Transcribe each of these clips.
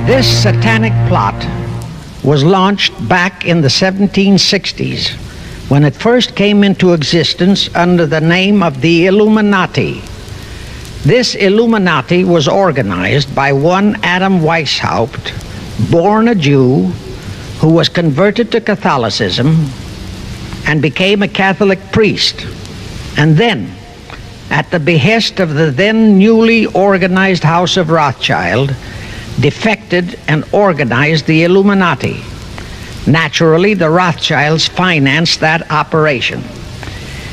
This satanic plot was launched back in the 1760s when it first came into existence under the name of the Illuminati. This Illuminati was organized by one Adam Weishaupt, born a Jew, who was converted to Catholicism and became a Catholic priest, and then, at the behest of the then newly organized House of Rothschild, defected and organized the Illuminati. Naturally, the Rothschilds financed that operation.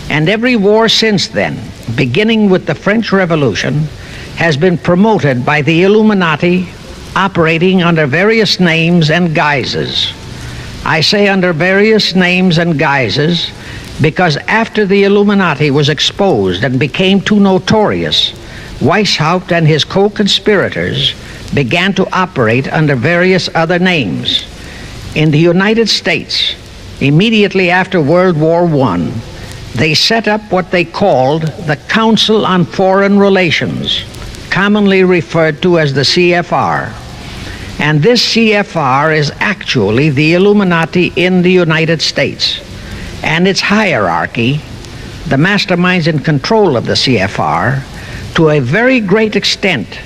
And every war since then, beginning with the French Revolution, has been promoted by the Illuminati, operating under various names and guises. I say under various names and guises because after the Illuminati was exposed and became too notorious, Weishaupt and his co-conspirators began to operate under various other names. In the United States, immediately after World War I, they set up what they called the Council on Foreign Relations, commonly referred to as the CFR. And this CFR is actually the Illuminati in the United States. And its hierarchy, the masterminds in control of the CFR, to a very great extent,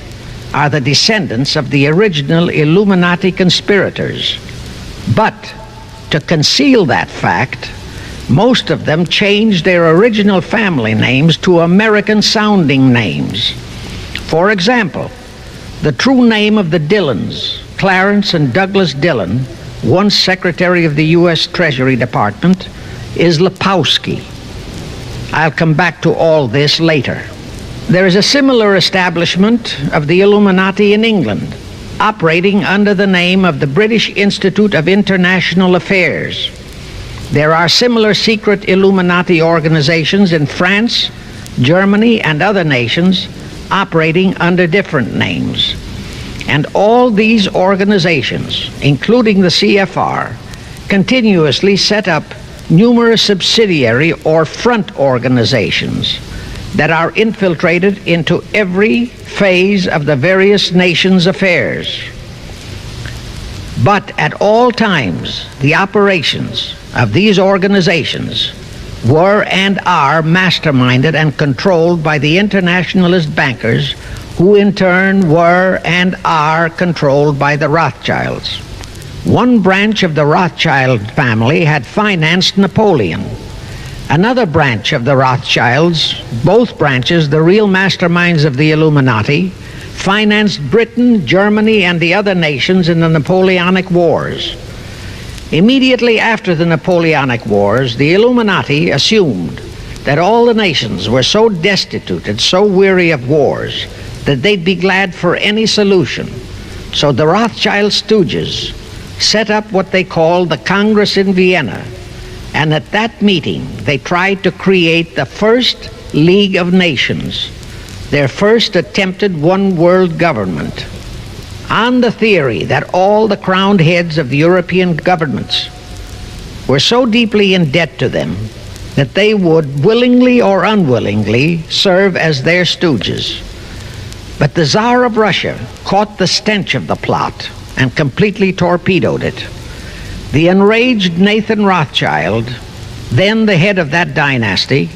are the descendants of the original Illuminati conspirators. But to conceal that fact, most of them changed their original family names to American-sounding names. For example, the true name of the Dillons, Clarence and Douglas Dillon, once Secretary of the U.S. Treasury Department, is Lepowski. I'll come back to all this later. There is a similar establishment of the Illuminati in England, operating under the name of the British Institute of International Affairs. There are similar secret Illuminati organizations in France, Germany, and other nations operating under different names. And all these organizations, including the CFR, continuously set up numerous subsidiary or front organizations that are infiltrated into every phase of the various nations' affairs. But at all times, the operations of these organizations were and are masterminded and controlled by the internationalist bankers, who in turn were and are controlled by the Rothschilds. One branch of the Rothschild family had financed Napoleon. Another branch of the Rothschilds, both branches the real masterminds of the Illuminati, financed Britain, Germany, and the other nations in the Napoleonic Wars. Immediately after the Napoleonic Wars, the Illuminati assumed that all the nations were so destitute and so weary of wars that they'd be glad for any solution. So the Rothschild stooges set up what they called the Congress in Vienna, and at that meeting they tried to create the first League of Nations, their first attempted one world government, on the theory that all the crowned heads of the European governments were so deeply in debt to them that they would willingly or unwillingly serve as their stooges. But the Tsar of Russia caught the stench of the plot and completely torpedoed it. The enraged Nathan Rothschild, then the head of that dynasty,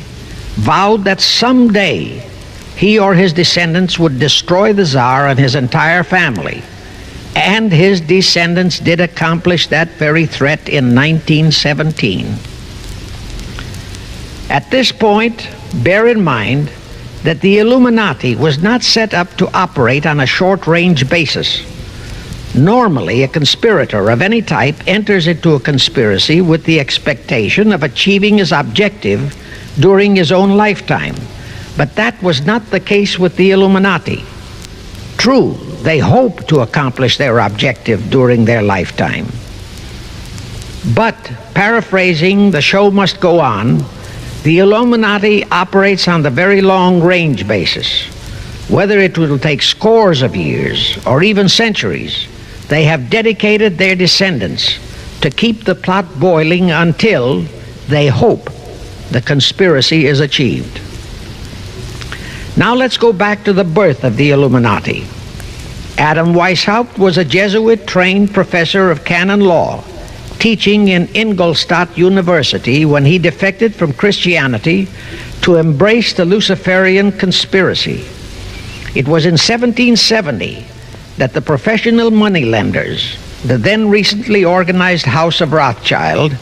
vowed that someday he or his descendants would destroy the Tsar and his entire family. And his descendants did accomplish that very threat in 1917. At this point, bear in mind that the Illuminati was not set up to operate on a short-range basis. Normally, a conspirator of any type enters into a conspiracy with the expectation of achieving his objective during his own lifetime. But that was not the case with the Illuminati. True, they hope to accomplish their objective during their lifetime. But, paraphrasing The Show Must Go On, the Illuminati operates on the very long-range basis. Whether it will take scores of years or even centuries, they have dedicated their descendants to keep the plot boiling until they hope the conspiracy is achieved. Now let's go back to the birth of the Illuminati. Adam Weishaupt was a Jesuit-trained professor of canon law, teaching in Ingolstadt University when he defected from Christianity to embrace the Luciferian conspiracy. It was in 1770 that the professional moneylenders, the then recently organized House of Rothschild,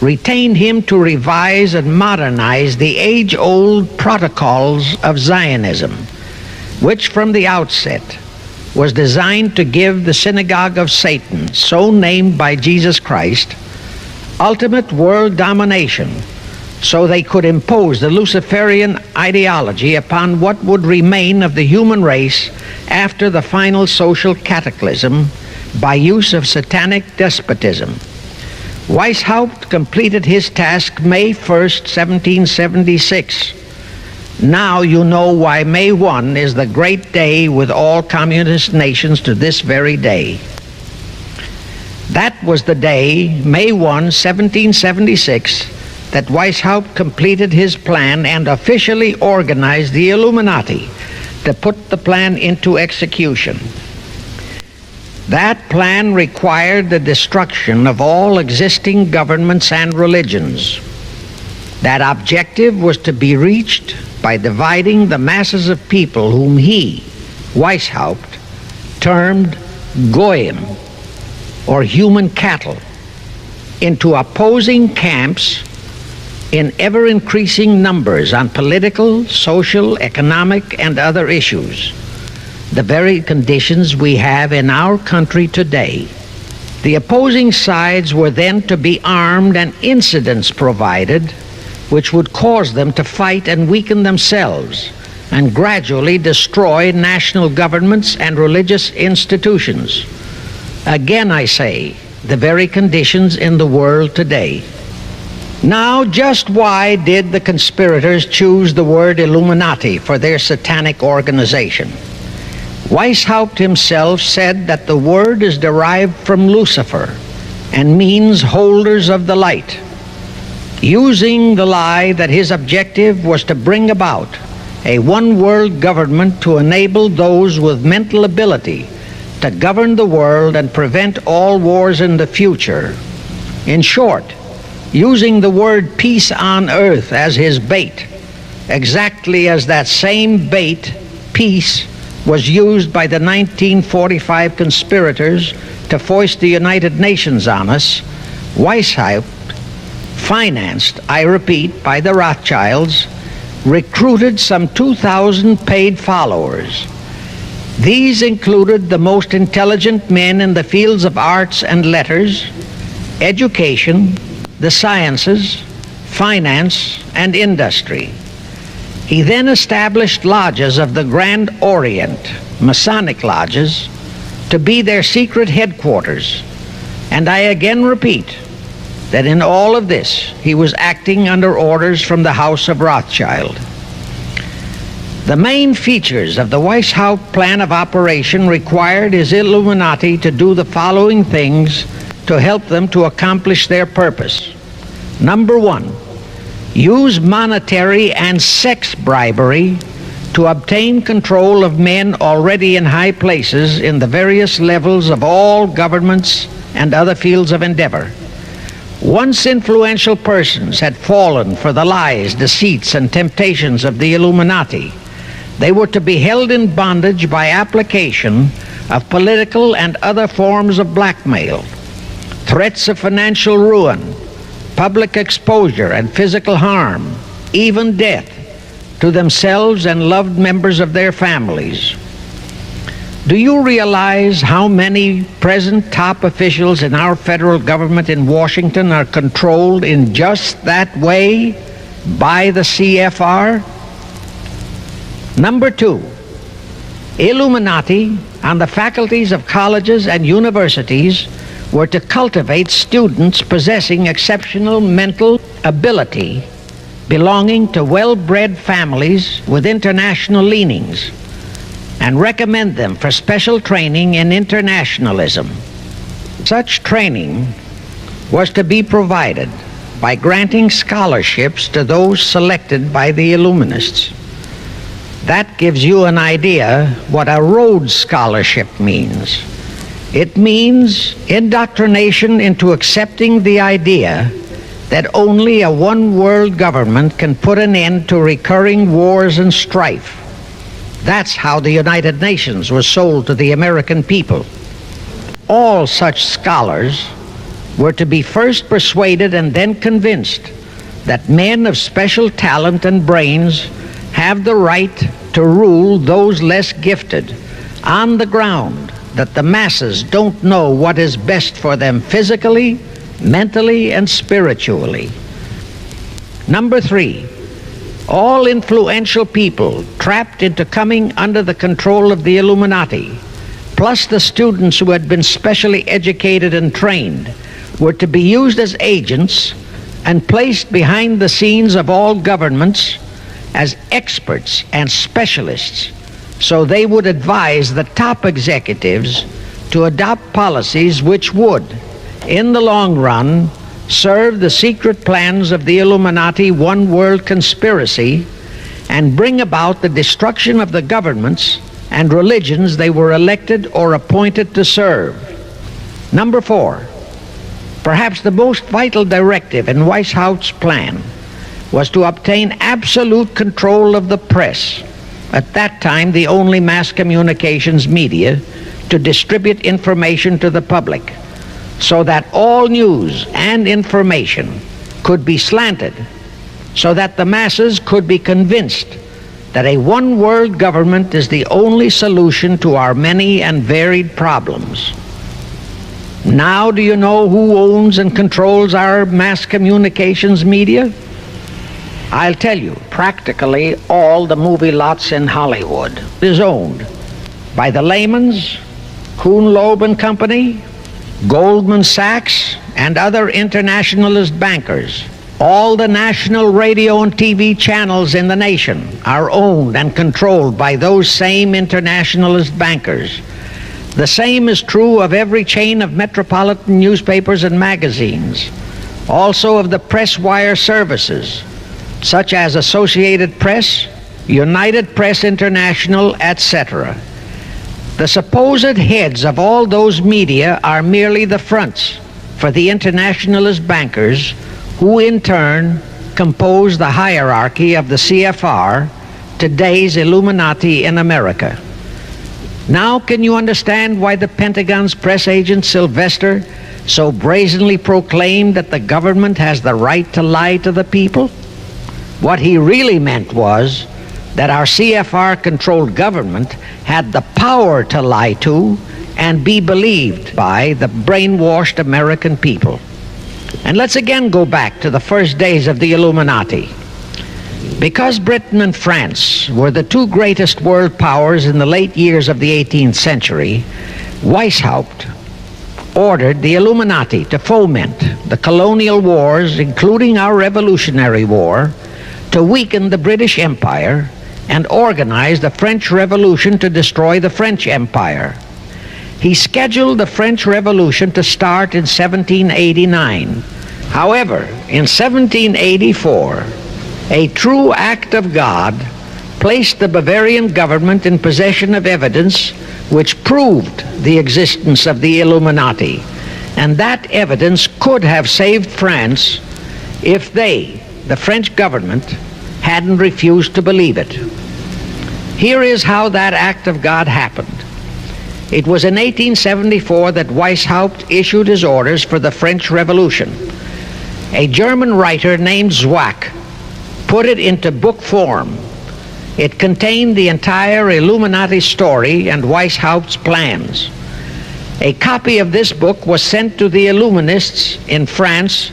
retained him to revise and modernize the age-old protocols of Zionism, which from the outset was designed to give the synagogue of Satan, so named by Jesus Christ, ultimate world domination, so they could impose the Luciferian ideology upon what would remain of the human race after the final social cataclysm by use of satanic despotism. Weishaupt completed his task May 1st, 1776. Now you know why May 1 is the great day with all communist nations to this very day. That was the day, May 1, 1776, that Weishaupt completed his plan and officially organized the Illuminati to put the plan into execution. That plan required the destruction of all existing governments and religions. That objective was to be reached by dividing the masses of people whom he, Weishaupt, termed goyim, or human cattle, into opposing camps in ever-increasing numbers on political, social, economic, and other issues, the very conditions we have in our country today. The opposing sides were then to be armed and incidents provided which would cause them to fight and weaken themselves and gradually destroy national governments and religious institutions. Again, I say, the very conditions in the world today. Now, just why did the conspirators choose the word Illuminati for their satanic organization? Weishaupt himself said that the word is derived from Lucifer and means holders of the light, using the lie that his objective was to bring about a one-world government to enable those with mental ability to govern the world and prevent all wars in the future. In short, using the word peace on earth as his bait, exactly as that same bait, peace, was used by the 1945 conspirators to foist the United Nations on us. Weishaupt, financed, I repeat, by the Rothschilds, recruited some 2,000 paid followers. These included the most intelligent men in the fields of arts and letters, education, the sciences, finance, and industry. He then established lodges of the Grand Orient, Masonic lodges, to be their secret headquarters. And I again repeat that in all of this, he was acting under orders from the House of Rothschild. The main features of the Weishaupt plan of operation required his Illuminati to do the following things to help them to accomplish their purpose. Number one, use monetary and sex bribery to obtain control of men already in high places in the various levels of all governments and other fields of endeavor. Once influential persons had fallen for the lies, deceits, and temptations of the Illuminati, they were to be held in bondage by application of political and other forms of blackmail, threats of financial ruin, public exposure and physical harm, even death, to themselves and loved members of their families. Do you realize how many present top officials in our federal government in Washington are controlled in just that way by the CFR? Number two, Illuminati on the faculties of colleges and universities were to cultivate students possessing exceptional mental ability, belonging to well-bred families with international leanings, and recommend them for special training in internationalism. Such training was to be provided by granting scholarships to those selected by the Illuminists. That gives you an idea what a Rhodes Scholarship means. It means indoctrination into accepting the idea that only a one-world government can put an end to recurring wars and strife. That's how the United Nations was sold to the American people. All such scholars were to be first persuaded and then convinced that men of special talent and brains have the right to rule those less gifted on the ground that the masses don't know what is best for them physically, mentally, and spiritually. Number 3, all influential people trapped into coming under the control of the Illuminati, plus the students who had been specially educated and trained, were to be used as agents and placed behind the scenes of all governments as experts and specialists, so they would advise the top executives to adopt policies which would, in the long run, serve the secret plans of the Illuminati one world conspiracy and bring about the destruction of the governments and religions they were elected or appointed to serve. Number 4, perhaps the most vital directive in Weishaupt's plan was to obtain absolute control of the press, at that time the only mass communications media to distribute information to the public, so that all news and information could be slanted, so that the masses could be convinced that a one-world government is the only solution to our many and varied problems. Now do you know who owns and controls our mass communications media? I'll tell you, practically all the movie lots in Hollywood is owned by the Lehmans, Kuhn Loeb and Company, Goldman Sachs, and other internationalist bankers. All the national radio and TV channels in the nation are owned and controlled by those same internationalist bankers. The same is true of every chain of metropolitan newspapers and magazines, also of the press wire services, such as Associated Press, United Press International, etc. The supposed heads of all those media are merely the fronts for the internationalist bankers, who in turn compose the hierarchy of the CFR, today's Illuminati in America. Now can you understand why the Pentagon's press agent Sylvester so brazenly proclaimed that the government has the right to lie to the people? What he really meant was that our CFR-controlled government had the power to lie to and be believed by the brainwashed American people. And let's again go back to the first days of the Illuminati. Because Britain and France were the two greatest world powers in the late years of the 18th century, Weishaupt ordered the Illuminati to foment the colonial wars, including our Revolutionary War, to weaken the British Empire and organize the French Revolution to destroy the French Empire. He scheduled the French Revolution to start in 1789. However, in 1784, a true act of God placed the Bavarian government in possession of evidence which proved the existence of the Illuminati, and that evidence could have saved France if they, the French government, hadn't refused to believe it. Here is how that act of God happened. It was in 1874 that Weishaupt issued his orders for the French Revolution. A German writer named Zwack put it into book form. It contained the entire Illuminati story and Weishaupt's plans. A copy of this book was sent to the Illuminists in France,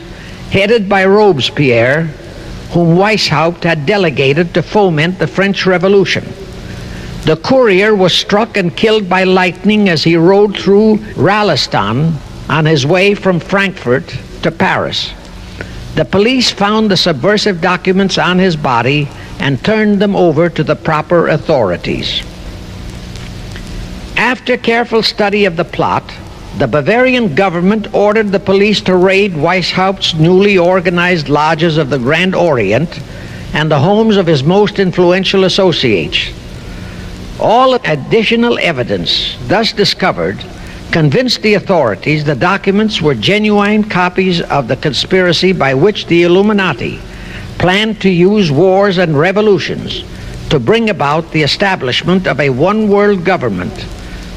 headed by Robespierre, whom Weishaupt had delegated to foment the French Revolution. The courier was struck and killed by lightning as he rode through Ralston on his way from Frankfurt to Paris. The police found the subversive documents on his body and turned them over to the proper authorities. After careful study of the plot, the Bavarian government ordered the police to raid Weishaupt's newly organized lodges of the Grand Orient and the homes of his most influential associates, All additional evidence thus discovered convinced the authorities the documents were genuine copies of the conspiracy by which the Illuminati planned to use wars and revolutions to bring about the establishment of a one-world government,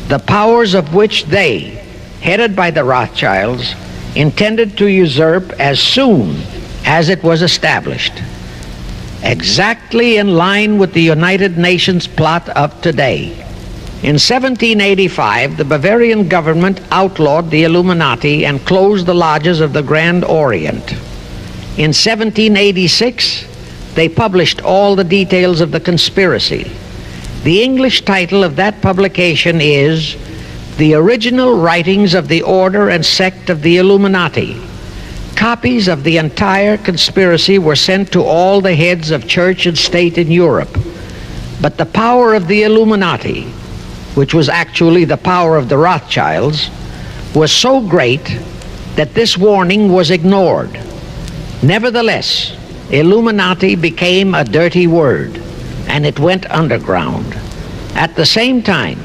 the powers of which they, headed by the Rothschilds, intended to usurp as soon as it was established, exactly in line with the United Nations plot of today. In 1785, the Bavarian government outlawed the Illuminati and closed the lodges of the Grand Orient. In 1786, they published all the details of the conspiracy. The English title of that publication is The Original Writings of the Order and Sect of the Illuminati. Copies of the entire conspiracy were sent to all the heads of church and state in Europe. But the power of the Illuminati, which was actually the power of the Rothschilds, was so great that this warning was ignored. Nevertheless, Illuminati became a dirty word, and it went underground. At the same time,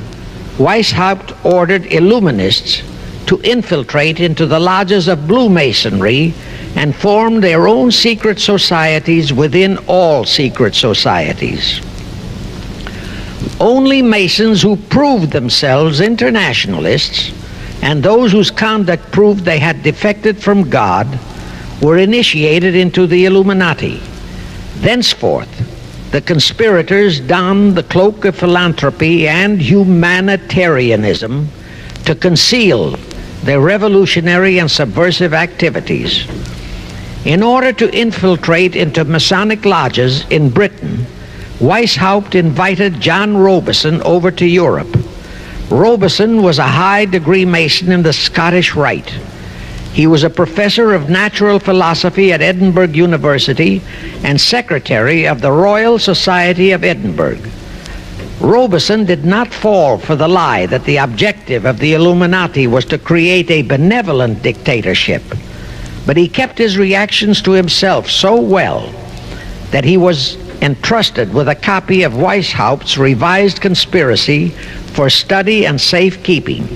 Weishaupt ordered Illuminists to infiltrate into the lodges of Blue Masonry and form their own secret societies within all secret societies. Only Masons who proved themselves internationalists and those whose conduct proved they had defected from God were initiated into the Illuminati. Thenceforth, the conspirators donned the cloak of philanthropy and humanitarianism to conceal their revolutionary and subversive activities. In order to infiltrate into Masonic lodges in Britain, Weishaupt invited John Robison over to Europe. Robison was a high-degree Mason in the Scottish Rite. He was a professor of natural philosophy at Edinburgh University and secretary of the Royal Society of Edinburgh. Robison did not fall for the lie that the objective of the Illuminati was to create a benevolent dictatorship, but he kept his reactions to himself so well that he was entrusted with a copy of Weishaupt's revised conspiracy for study and safekeeping.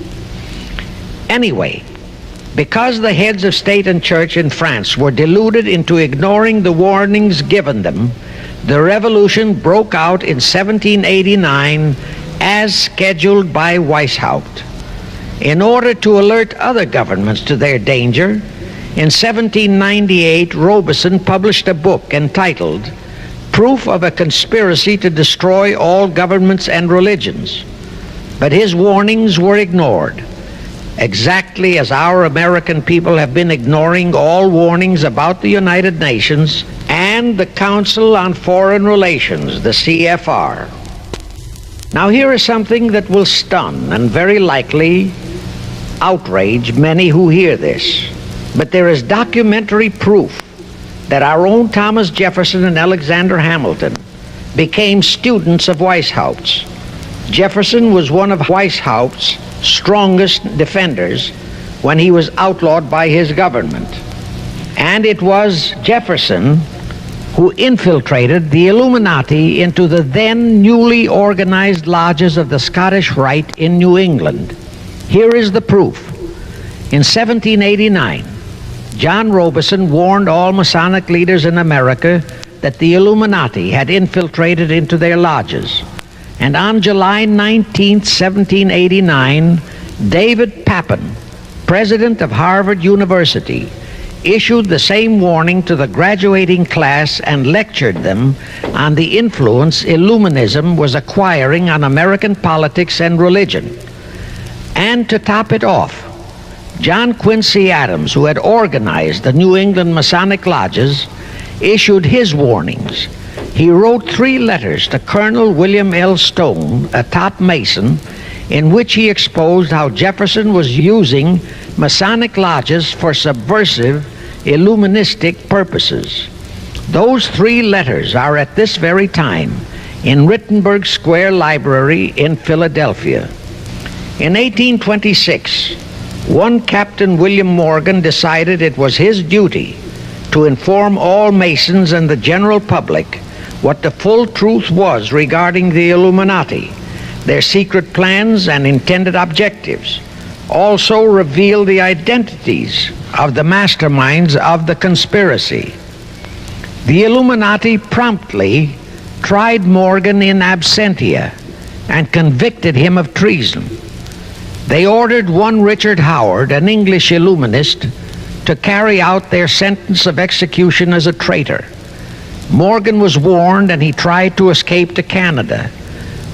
Anyway, because the heads of state and church in France were deluded into ignoring the warnings given them, the revolution broke out in 1789 as scheduled by Weishaupt. In order to alert other governments to their danger, in 1798 Robison published a book entitled Proof of a Conspiracy to Destroy All Governments and Religions. But his warnings were ignored, exactly as our American people have been ignoring all warnings about the United Nations and the Council on Foreign Relations, the CFR. Now here is something that will stun and very likely outrage many who hear this, but there is documentary proof that our own Thomas Jefferson and Alexander Hamilton became students of Weishaupt's. Jefferson was one of Weishaupt's strongest defenders when he was outlawed by his government. And it was Jefferson who infiltrated the Illuminati into the then newly organized lodges of the Scottish Rite in New England. Here is the proof. In 1789, John Robison warned all Masonic leaders in America that the Illuminati had infiltrated into their lodges. And on July 19, 1789, David Papin, president of Harvard University, issued the same warning to the graduating class and lectured them on the influence Illuminism was acquiring on American politics and religion. And to top it off, John Quincy Adams, who had organized the New England Masonic lodges, issued his warnings. He wrote 3 letters to Colonel William L. Stone, a top Mason, in which he exposed how Jefferson was using Masonic lodges for subversive, Illuministic purposes. Those 3 letters are at this very time in Rittenberg Square Library in Philadelphia. In 1826, one Captain William Morgan decided it was his duty to inform all Masons and the general public what the full truth was regarding the Illuminati, their secret plans and intended objectives, also revealed the identities of the masterminds of the conspiracy. The Illuminati promptly tried Morgan in absentia and convicted him of treason. They ordered one Richard Howard, an English Illuminist, to carry out their sentence of execution as a traitor. Morgan was warned and he tried to escape to Canada,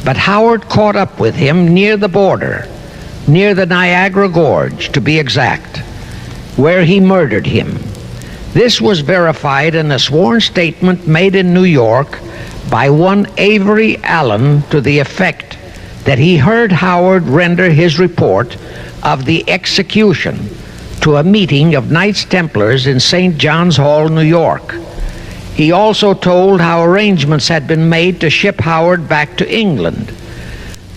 but Howard caught up with him near the border, near the Niagara Gorge to be exact, where he murdered him. This was verified in a sworn statement made in New York by one Avery Allen to the effect that he heard Howard render his report of the execution to a meeting of Knights Templars in St. John's Hall, New York. He also told how arrangements had been made to ship Howard back to England.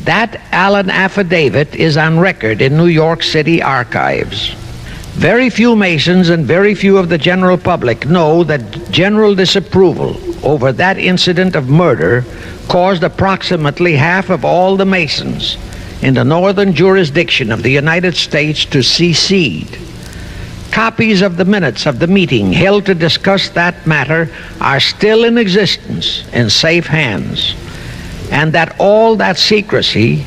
That Allen affidavit is on record in New York City archives. Very few Masons and very few of the general public know that general disapproval over that incident of murder caused approximately half of all the Masons in the northern jurisdiction of the United States to secede. Copies of the minutes of the meeting held to discuss that matter are still in existence in safe hands, and that all that secrecy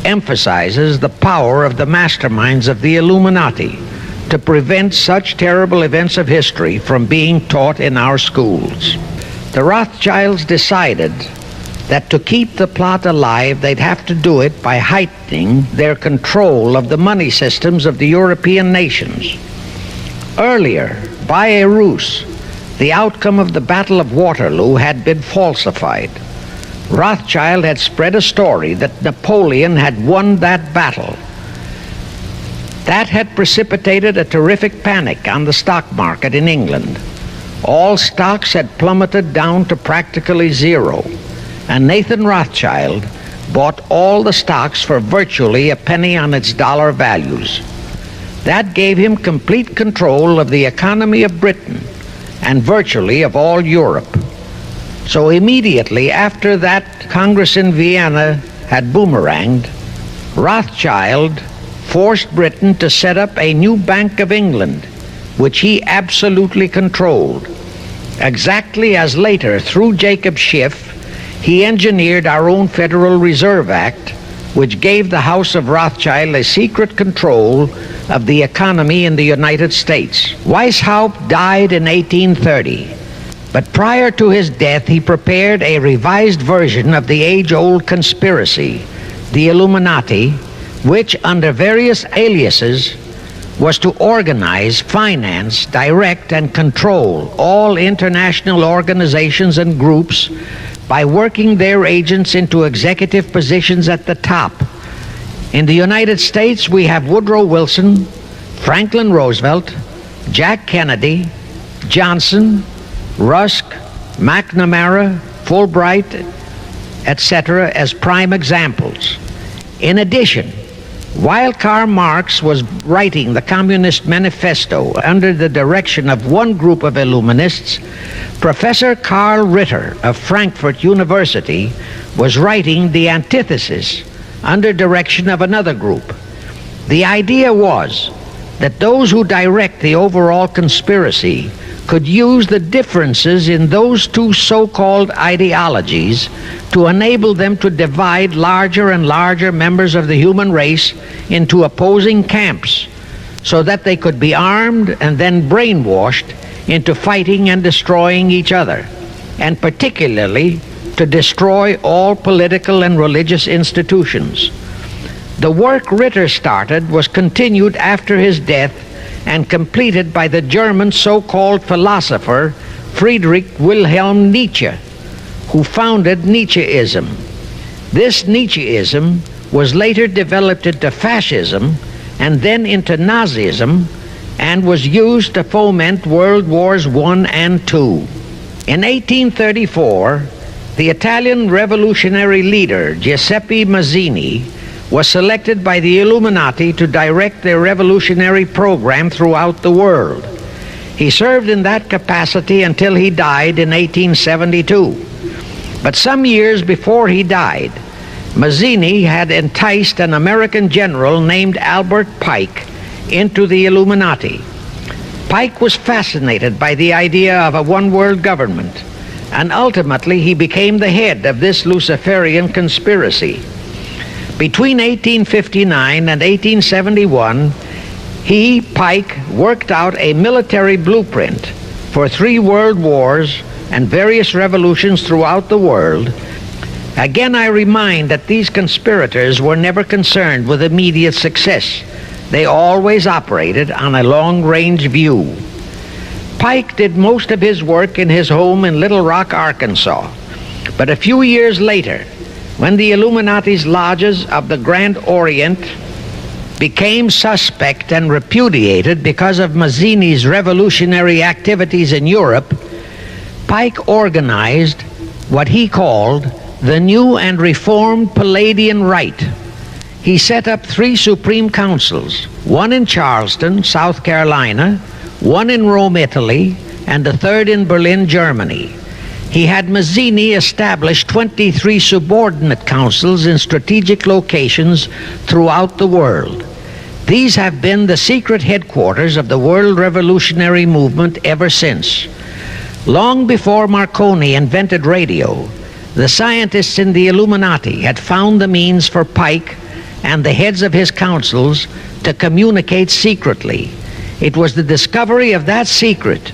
emphasizes the power of the masterminds of the Illuminati to prevent such terrible events of history from being taught in our schools. The Rothschilds decided that to keep the plot alive, they'd have to do it by heightening their control of the money systems of the European nations. Earlier, by a ruse, the outcome of the Battle of Waterloo had been falsified. Rothschild had spread a story that Napoleon had won that battle. That had precipitated a terrific panic on the stock market in England. All stocks had plummeted down to practically zero, and Nathan Rothschild bought all the stocks for virtually a penny on its dollar values. That gave him complete control of the economy of Britain and virtually of all Europe. So immediately after that Congress in Vienna had boomeranged, Rothschild forced Britain to set up a new Bank of England, which he absolutely controlled. Exactly as later, through Jacob Schiff, he engineered our own Federal Reserve Act, which gave the House of Rothschild a secret control of the economy in the United States. Weishaupt died in 1830, but prior to his death, he prepared a revised version of the age-old conspiracy, the Illuminati, which, under various aliases, was to organize, finance, direct, and control all international organizations and groups by working their agents into executive positions at the top. In the United States, we have Woodrow Wilson, Franklin Roosevelt, Jack Kennedy, Johnson, Rusk, McNamara, Fulbright, etc. as prime examples. In addition, while Karl Marx was writing the Communist Manifesto under the direction of one group of Illuminists, Professor Karl Ritter of Frankfurt University was writing the antithesis under direction of another group. The idea was that those who direct the overall conspiracy could use the differences in those two so-called ideologies to enable them to divide larger and larger members of the human race into opposing camps so that they could be armed and then brainwashed into fighting and destroying each other, and particularly to destroy all political and religious institutions. The work Ritter started was continued after his death and completed by the German so-called philosopher Friedrich Wilhelm Nietzsche, who founded Nietzscheism. This Nietzscheism was later developed into fascism and then into Nazism, and was used to foment World Wars I and II. In 1834, the Italian revolutionary leader Giuseppe Mazzini was selected by the Illuminati to direct their revolutionary program throughout the world. He served in that capacity until he died in 1872. But some years before he died, Mazzini had enticed an American general named Albert Pike into the Illuminati. Pike was fascinated by the idea of a one-world government, and ultimately he became the head of this Luciferian conspiracy. Between 1859 and 1871, Pike, worked out a military blueprint for 3 world wars and various revolutions throughout the world. Again, I remind that these conspirators were never concerned with immediate success. They always operated on a long-range view. Pike did most of his work in his home in Little Rock, Arkansas. But a few years later, when the Illuminati's lodges of the Grand Orient became suspect and repudiated because of Mazzini's revolutionary activities in Europe, Pike organized what he called the New and Reformed Palladian Rite. He set up 3 supreme councils, one in Charleston, South Carolina, one in Rome, Italy, and the 3rd in Berlin, Germany. He had Mazzini establish 23 subordinate councils in strategic locations throughout the world. These have been the secret headquarters of the world revolutionary movement ever since. Long before Marconi invented radio, the scientists in the Illuminati had found the means for Pike and the heads of his councils to communicate secretly. It was the discovery of that secret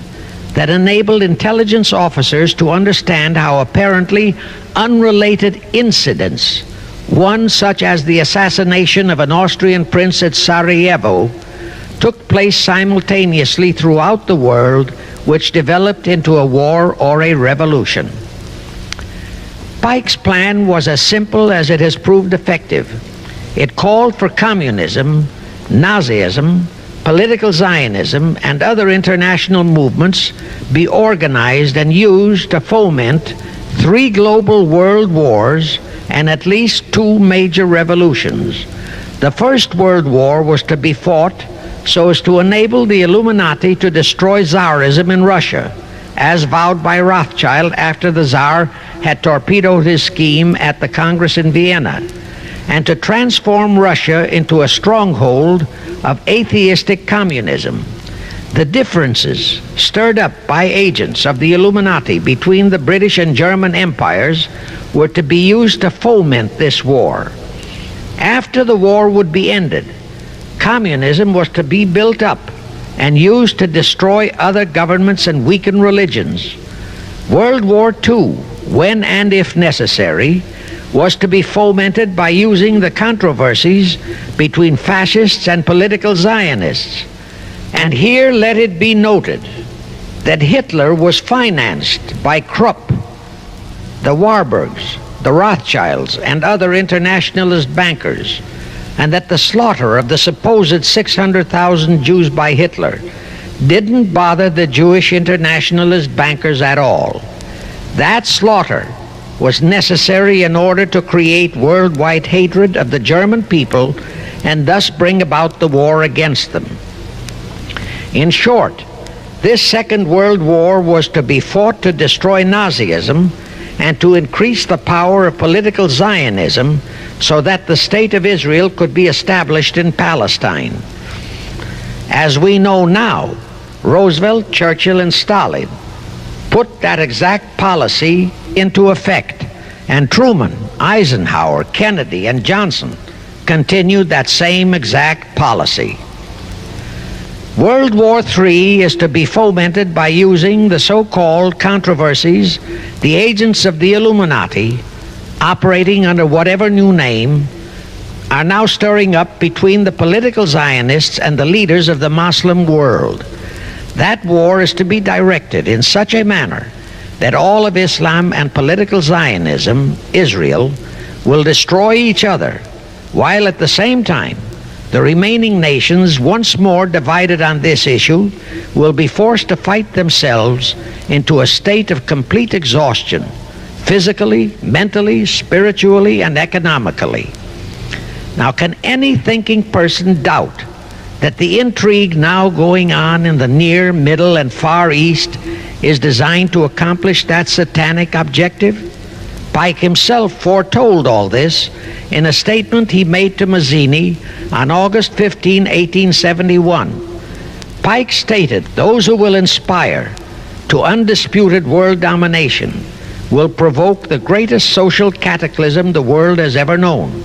that enabled intelligence officers to understand how apparently unrelated incidents, one such as the assassination of an Austrian prince at Sarajevo, took place simultaneously throughout the world, which developed into a war or a revolution. Pike's plan was as simple as it has proved effective. It called for communism, Nazism, political Zionism, and other international movements be organized and used to foment 3 global world wars and at least 2 major revolutions. The First World War was to be fought so as to enable the Illuminati to destroy Tsarism in Russia, as vowed by Rothschild after the Tsar had torpedoed his scheme at the Congress in Vienna, and to transform Russia into a stronghold of atheistic communism. The differences stirred up by agents of the Illuminati between the British and German empires were to be used to foment this war. After the war would be ended, communism was to be built up and used to destroy other governments and weaken religions. World War II, when and if necessary, was to be fomented by using the controversies between fascists and political Zionists. And here let it be noted that Hitler was financed by Krupp, the Warburgs, the Rothschilds, and other internationalist bankers, and that the slaughter of the supposed 600,000 Jews by Hitler didn't bother the Jewish internationalist bankers at all. That slaughter was necessary in order to create worldwide hatred of the German people and thus bring about the war against them. In short, this Second World War was to be fought to destroy Nazism and to increase the power of political Zionism so that the State of Israel could be established in Palestine. As we know now, Roosevelt, Churchill, and Stalin put that exact policy into effect, and Truman, Eisenhower, Kennedy, and Johnson continued that same exact policy. World War III is to be fomented by using the so-called controversies the agents of the Illuminati, operating under whatever new name, are now stirring up between the political Zionists and the leaders of the Muslim world. That war is to be directed in such a manner that all of Islam and political Zionism, Israel, will destroy each other, while at the same time the remaining nations, once more divided on this issue, will be forced to fight themselves into a state of complete exhaustion, physically, mentally, spiritually, and economically. Now, can any thinking person doubt that the intrigue now going on in the Near, Middle, and Far East is designed to accomplish that satanic objective? Pike himself foretold all this in a statement he made to Mazzini on August 15, 1871. Pike stated, "Those who will inspire to undisputed world domination will provoke the greatest social cataclysm the world has ever known."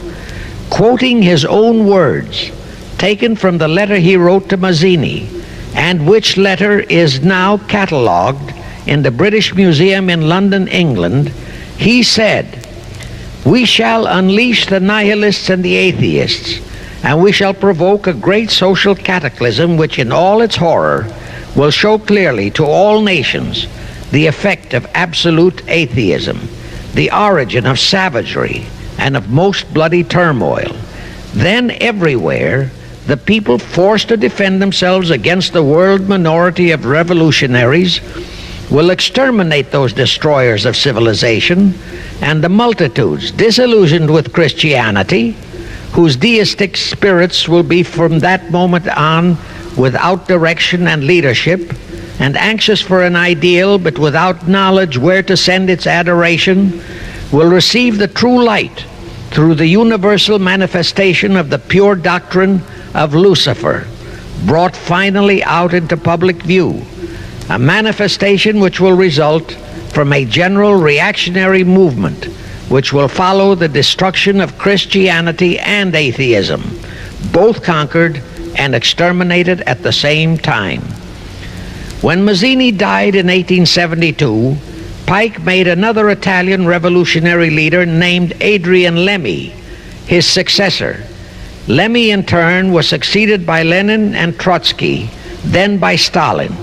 Quoting his own words, taken from the letter he wrote to Mazzini, and which letter is now catalogued in the British Museum in London, England, he said, "We shall unleash the nihilists and the atheists, and we shall provoke a great social cataclysm which in all its horror will show clearly to all nations the effect of absolute atheism, the origin of savagery and of most bloody turmoil. Then everywhere the people forced to defend themselves against the world minority of revolutionaries will exterminate those destroyers of civilization, and the multitudes disillusioned with Christianity, whose deistic spirits will be from that moment on without direction and leadership, and anxious for an ideal but without knowledge where to send its adoration, will receive the true light through the universal manifestation of the pure doctrine of Lucifer, brought finally out into public view, a manifestation which will result from a general reactionary movement which will follow the destruction of Christianity and atheism, both conquered and exterminated at the same time." When Mazzini died in 1872, Pike made another Italian revolutionary leader named Adrian Lemmy his successor. Lemmy, in turn, was succeeded by Lenin and Trotsky, then by Stalin.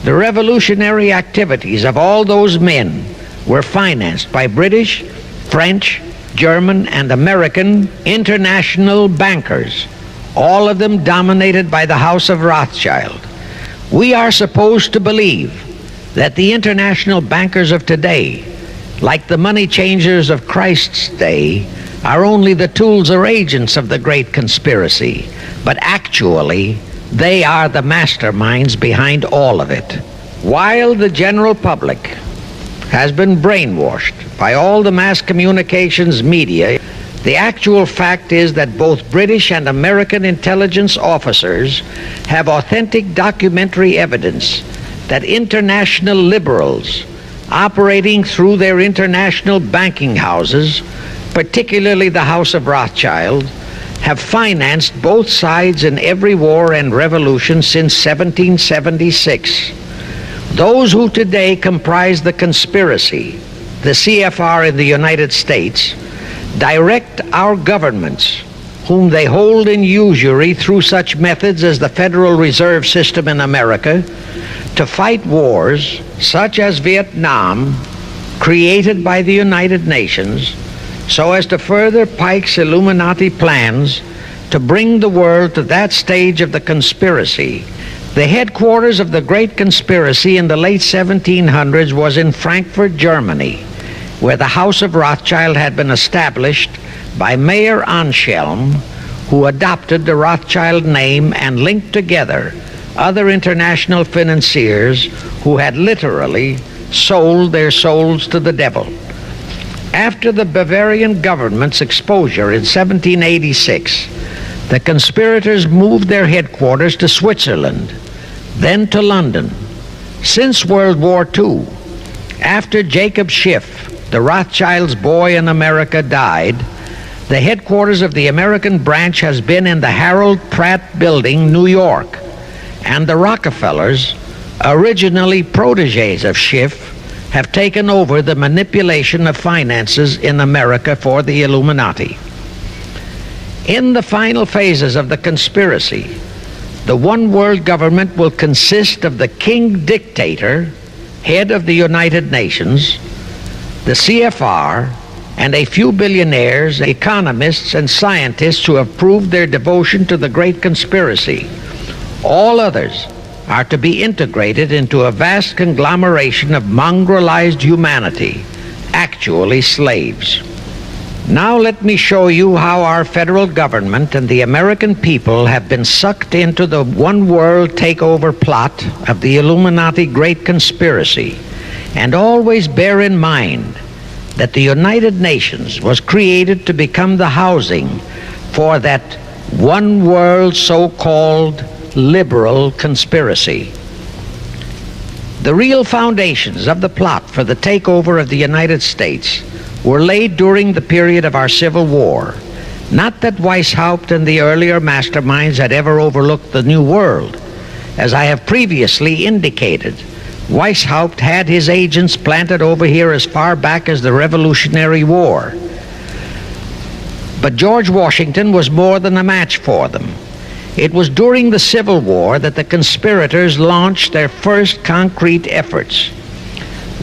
The revolutionary activities of all those men were financed by British, French, German, and American international bankers, all of them dominated by the House of Rothschild. We are supposed to believe that the international bankers of today, like the money changers of Christ's day, are only the tools or agents of the great conspiracy, but actually they are the masterminds behind all of it. While the general public has been brainwashed by all the mass communications media, the actual fact is that both British and American intelligence officers have authentic documentary evidence that international liberals operating through their international banking houses, particularly the House of Rothschild, have financed both sides in every war and revolution since 1776. Those who today comprise the conspiracy, the CFR in the United States, direct our governments, whom they hold in usury through such methods as the Federal Reserve System in America, to fight wars such as Vietnam, created by the United Nations, so as to further Pike's Illuminati plans to bring the world to that stage of the conspiracy. The headquarters of the great conspiracy in the late 1700s was in Frankfurt, Germany, where the House of Rothschild had been established by Mayer Anschelm, who adopted the Rothschild name and linked together other international financiers who had literally sold their souls to the devil. After the Bavarian government's exposure in 1786, the conspirators moved their headquarters to Switzerland, then to London. Since World War II, after Jacob Schiff, the Rothschild's boy in America, died, the headquarters of the American branch has been in the Harold Pratt Building, New York, and the Rockefellers, originally protégés of Schiff, have taken over the manipulation of finances in America for the Illuminati. In the final phases of the conspiracy, the one world government will consist of the king dictator, head of the United Nations, the CFR, and a few billionaires, economists, and scientists who have proved their devotion to the great conspiracy. All others are to be integrated into a vast conglomeration of mongrelized humanity, actually slaves. Now let me show you how our federal government and the American people have been sucked into the one world takeover plot of the Illuminati great conspiracy. And always bear in mind that the United Nations was created to become the housing for that one world so-called liberal conspiracy. The real foundations of the plot for the takeover of the United States were laid during the period of our Civil War. Not that Weishaupt and the earlier masterminds had ever overlooked the New World. As I have previously indicated, Weishaupt had his agents planted over here as far back as the Revolutionary War. But George Washington was more than a match for them. It was during the Civil War that the conspirators launched their first concrete efforts.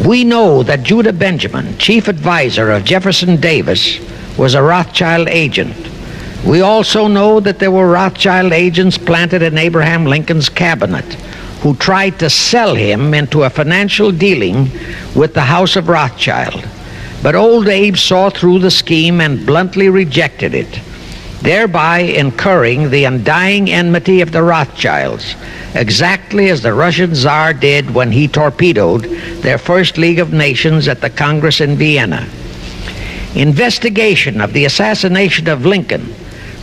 We know that Judah Benjamin, chief advisor of Jefferson Davis, was a Rothschild agent. We also know that there were Rothschild agents planted in Abraham Lincoln's cabinet who tried to sell him into a financial dealing with the House of Rothschild. But old Abe saw through the scheme and bluntly rejected it, thereby incurring the undying enmity of the Rothschilds, exactly as the Russian Tsar did when he torpedoed their first League of Nations at the Congress in Vienna. Investigation of the assassination of Lincoln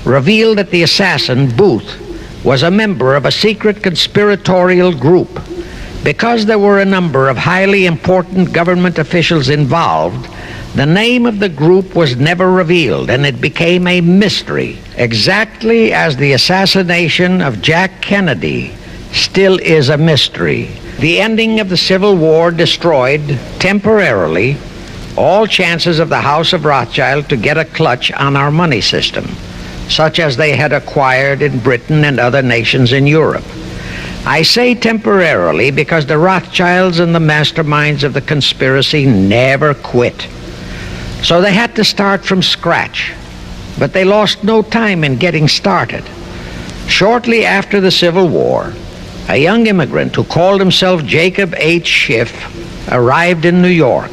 revealed that the assassin, Booth, was a member of a secret conspiratorial group. Because there were a number of highly important government officials involved, the name of the group was never revealed, and it became a mystery, exactly as the assassination of Jack Kennedy still is a mystery. The ending of the Civil War destroyed, temporarily, all chances of the House of Rothschild to get a clutch on our money system, such as they had acquired in Britain and other nations in Europe. I say temporarily because the Rothschilds and the masterminds of the conspiracy never quit. So they had to start from scratch, but they lost no time in getting started. Shortly after the Civil War, a young immigrant who called himself Jacob H. Schiff arrived in New York.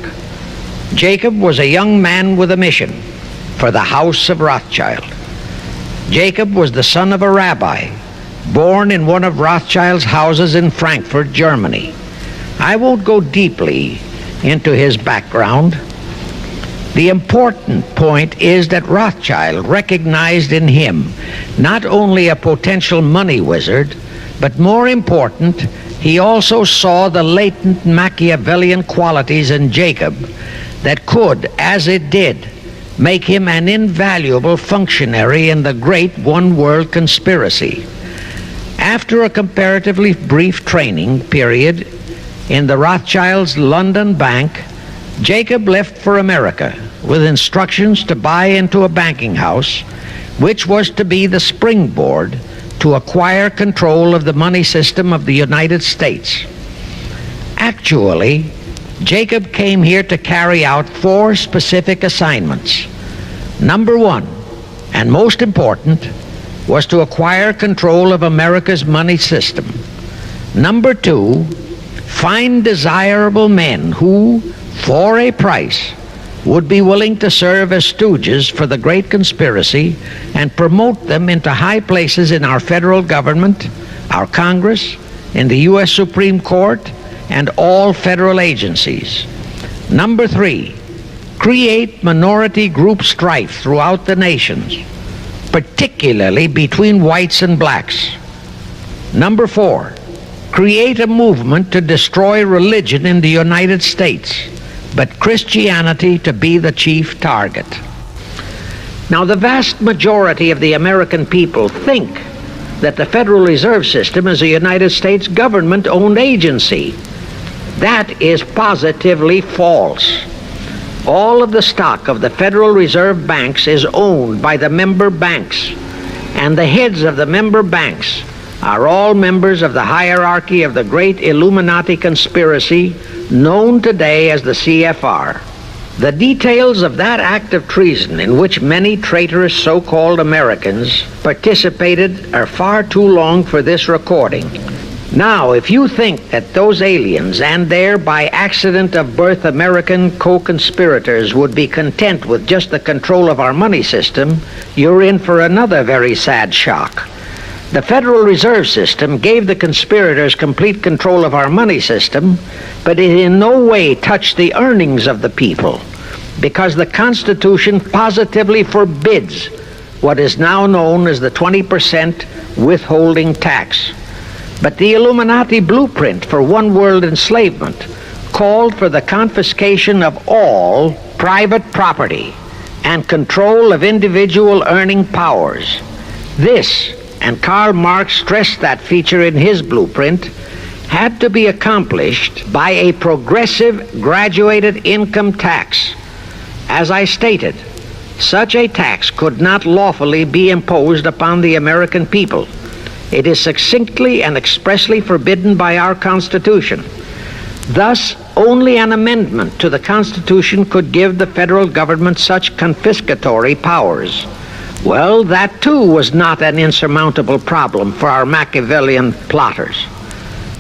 Jacob was a young man with a mission for the House of Rothschild. Jacob was the son of a rabbi, born in one of Rothschild's houses in Frankfurt, Germany. I won't go deeply into his background. The important point is that Rothschild recognized in him not only a potential money wizard, but more important, he also saw the latent Machiavellian qualities in Jacob that could, as it did, make him an invaluable functionary in the great one-world conspiracy. After a comparatively brief training period in the Rothschilds' London bank, Jacob left for America with instructions to buy into a banking house, which was to be the springboard to acquire control of the money system of the United States. Actually, Jacob came here to carry out 4 specific assignments. Number 1, and most important, was to acquire control of America's money system. Number 2, find desirable men who, for a price, would be willing to serve as stooges for the great conspiracy and promote them into high places in our federal government, our Congress, in the U.S. Supreme Court, and all federal agencies. Number 3, create minority group strife throughout the nations, particularly between whites and blacks. Number 4, create a movement to destroy religion in the United States, but Christianity to be the chief target. Now, the vast majority of the American people think that the Federal Reserve System is a United States government-owned agency. That is positively false. All of the stock of the Federal Reserve banks is owned by the member banks, and the heads of the member banks are all members of the hierarchy of the great Illuminati conspiracy known today as the CFR. The details of that act of treason in which many traitorous so-called Americans participated are far too long for this recording. Now, if you think that those aliens and their by accident of birth American co-conspirators would be content with just the control of our money system, you're in for another very sad shock. The Federal Reserve System gave the conspirators complete control of our money system, but it in no way touched the earnings of the people. because the Constitution positively forbids what is now known as the 20% withholding tax. But the Illuminati blueprint for one world enslavement called for the confiscation of all private property and control of individual earning powers. This, and Karl Marx stressed that feature in his blueprint, had to be accomplished by a progressive graduated income tax. As I stated, such a tax could not lawfully be imposed upon the American people. It is succinctly and expressly forbidden by our Constitution. Thus, only an amendment to the Constitution could give the federal government such confiscatory powers. Well, that too was not an insurmountable problem for our Machiavellian plotters.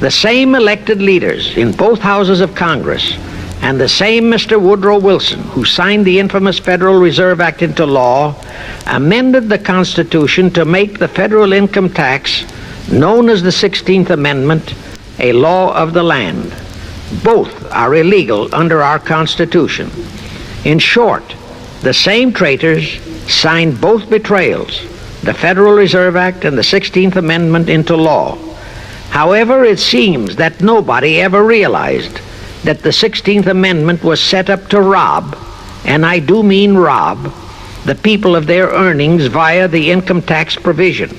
The same elected leaders in both houses of Congress and the same Mr. Woodrow Wilson, who signed the infamous Federal Reserve Act into law, amended the Constitution to make the federal income tax, known as the 16th Amendment, a law of the land. Both are illegal under our Constitution. In short, the same traitors signed both betrayals, the Federal Reserve Act and the 16th Amendment, into law. However, it seems that nobody ever realized that the 16th Amendment was set up to rob, and I do mean rob, the people of their earnings via the income tax provision.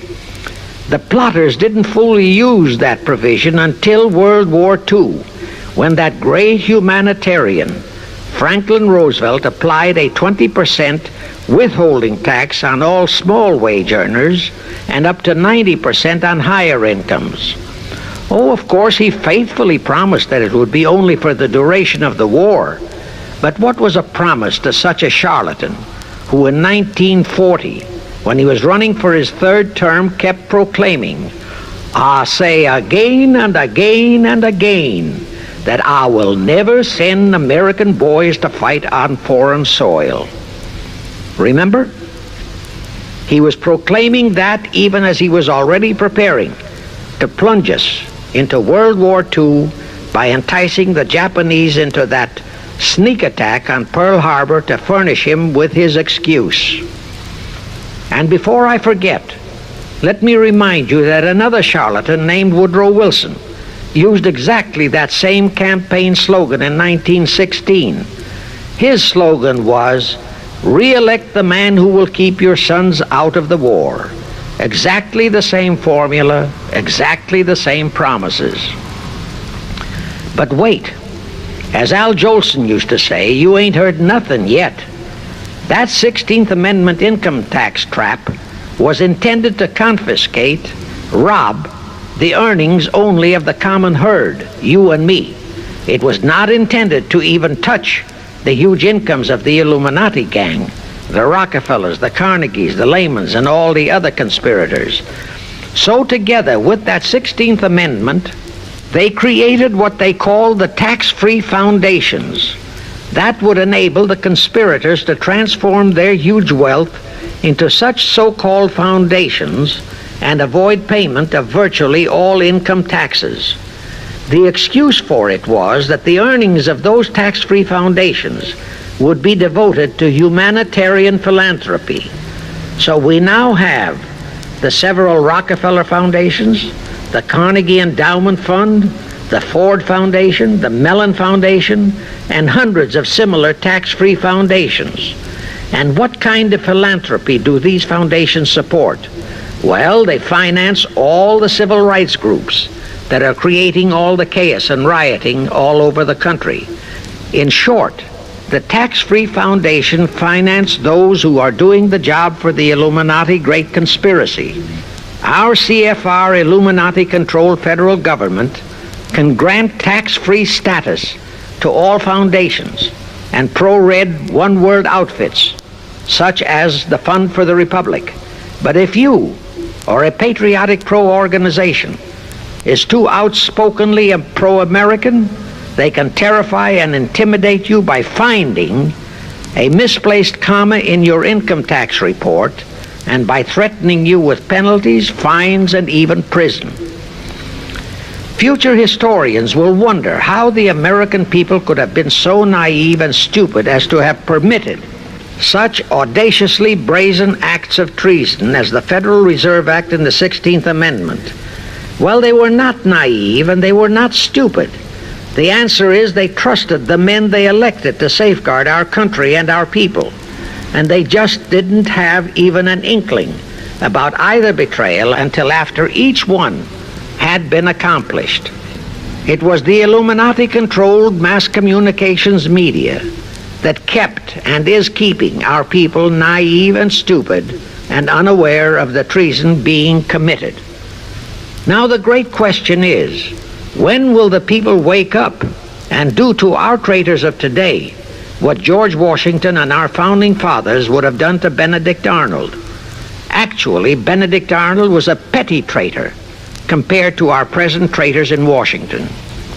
The plotters didn't fully use that provision until World War II, when that great humanitarian, Franklin Roosevelt, applied a 20% withholding tax on all small wage earners and up to 90% on higher incomes. Oh, of course, he faithfully promised that it would be only for the duration of the war. But what was a promise to such a charlatan who in 1940, when he was running for his third term, kept proclaiming, "I say again and again and again that I will never send American boys to fight on foreign soil"? Remember? He was proclaiming that even as he was already preparing to plunge us into World War II by enticing the Japanese into that sneak attack on Pearl Harbor to furnish him with his excuse. And before I forget, let me remind you that another charlatan named Woodrow Wilson used exactly that same campaign slogan in 1916. His slogan was, "Re-elect the man who will keep your sons out of the war." Exactly the same formula, exactly the same promises. But wait, as Al Jolson used to say, you ain't heard nothing yet. That 16th Amendment income tax trap was intended to confiscate, rob, the earnings only of the common herd, you and me. It was not intended to even touch the huge incomes of the Illuminati gang, the Rockefellers, the Carnegies, the Lehmans, and all the other conspirators. So together with that 16th Amendment, they created what they called the tax-free foundations. That would enable the conspirators to transform their huge wealth into such so-called foundations and avoid payment of virtually all income taxes. The excuse for it was that the earnings of those tax-free foundations would be devoted to humanitarian philanthropy. So we now have the several Rockefeller foundations, the Carnegie Endowment Fund, the Ford Foundation, the Mellon Foundation, and hundreds of similar tax-free foundations. And what kind of philanthropy do these foundations support? Well, they finance all the civil rights groups that are creating all the chaos and rioting all over the country. In short, the tax-free foundation financed those who are doing the job for the Illuminati Great Conspiracy. Our CFR Illuminati-controlled federal government can grant tax-free status to all foundations and pro-red one-world outfits, such as the Fund for the Republic. But if you, or a patriotic pro-organization, is too outspokenly pro-American, they can terrify and intimidate you by finding a misplaced comma in your income tax report and by threatening you with penalties, fines, and even prison. Future historians will wonder how the American people could have been so naive and stupid as to have permitted such audaciously brazen acts of treason as the Federal Reserve Act and the 16th Amendment. Well, they were not naive and they were not stupid. The answer is they trusted the men they elected to safeguard our country and our people. And they just didn't have even an inkling about either betrayal until after each one had been accomplished. It was the Illuminati-controlled mass communications media that kept and is keeping our people naive and stupid and unaware of the treason being committed. Now the great question is, when will the people wake up and do to our traitors of today what George Washington and our founding fathers would have done to Benedict Arnold? Actually, Benedict Arnold was a petty traitor compared to our present traitors in Washington.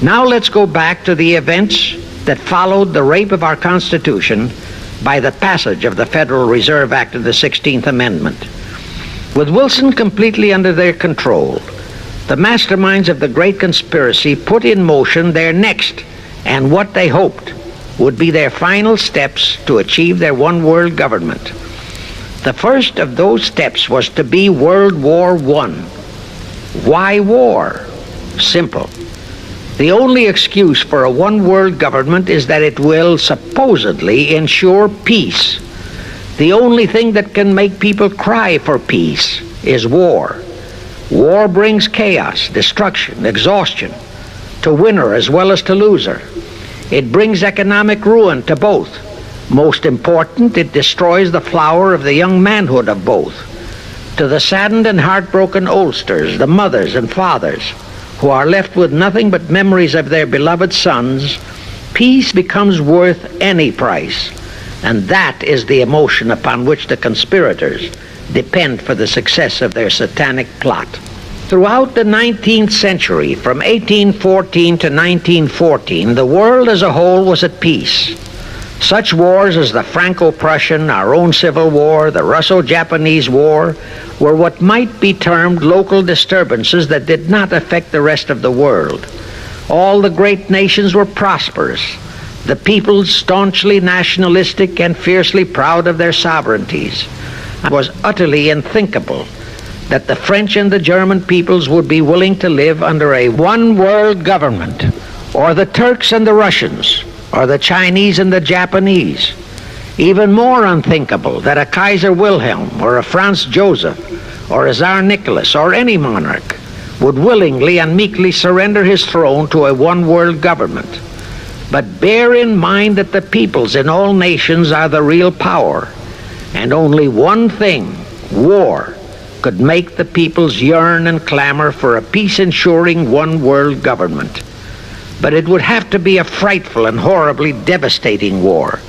Now let's go back to the events that followed the rape of our Constitution by the passage of the Federal Reserve Act of the 16th Amendment. With Wilson completely under their control, the masterminds of the Great Conspiracy put in motion their next and what they hoped would be their final steps to achieve their one world government. The first of those steps was to be World War I. Why war? Simple. The only excuse for a one-world government is that it will supposedly ensure peace. The only thing that can make people cry for peace is war. War brings chaos, destruction, exhaustion, to winner as well as to loser. It brings economic ruin to both. Most important, it destroys the flower of the young manhood of both. To the saddened and heartbroken oldsters, the mothers and fathers, who are left with nothing but memories of their beloved sons, peace becomes worth any price. And that is the emotion upon which the conspirators depend for the success of their satanic plot. Throughout the 19th century, from 1814 to 1914, the world as a whole was at peace. Such wars as the Franco-Prussian, our own Civil War, the Russo-Japanese War, were what might be termed local disturbances that did not affect the rest of the world. All the great nations were prosperous, the peoples staunchly nationalistic and fiercely proud of their sovereignties. It was utterly unthinkable that the French and the German peoples would be willing to live under a one-world government, or the Turks and the Russians, or the Chinese and the Japanese. Even more unthinkable that a Kaiser Wilhelm or a Franz Joseph or a Tsar Nicholas or any monarch would willingly and meekly surrender his throne to a one-world government. But bear in mind that the peoples in all nations are the real power, and only one thing, war, could make the peoples yearn and clamor for a peace-ensuring one-world government. But it would have to be a frightful and horribly devastating war.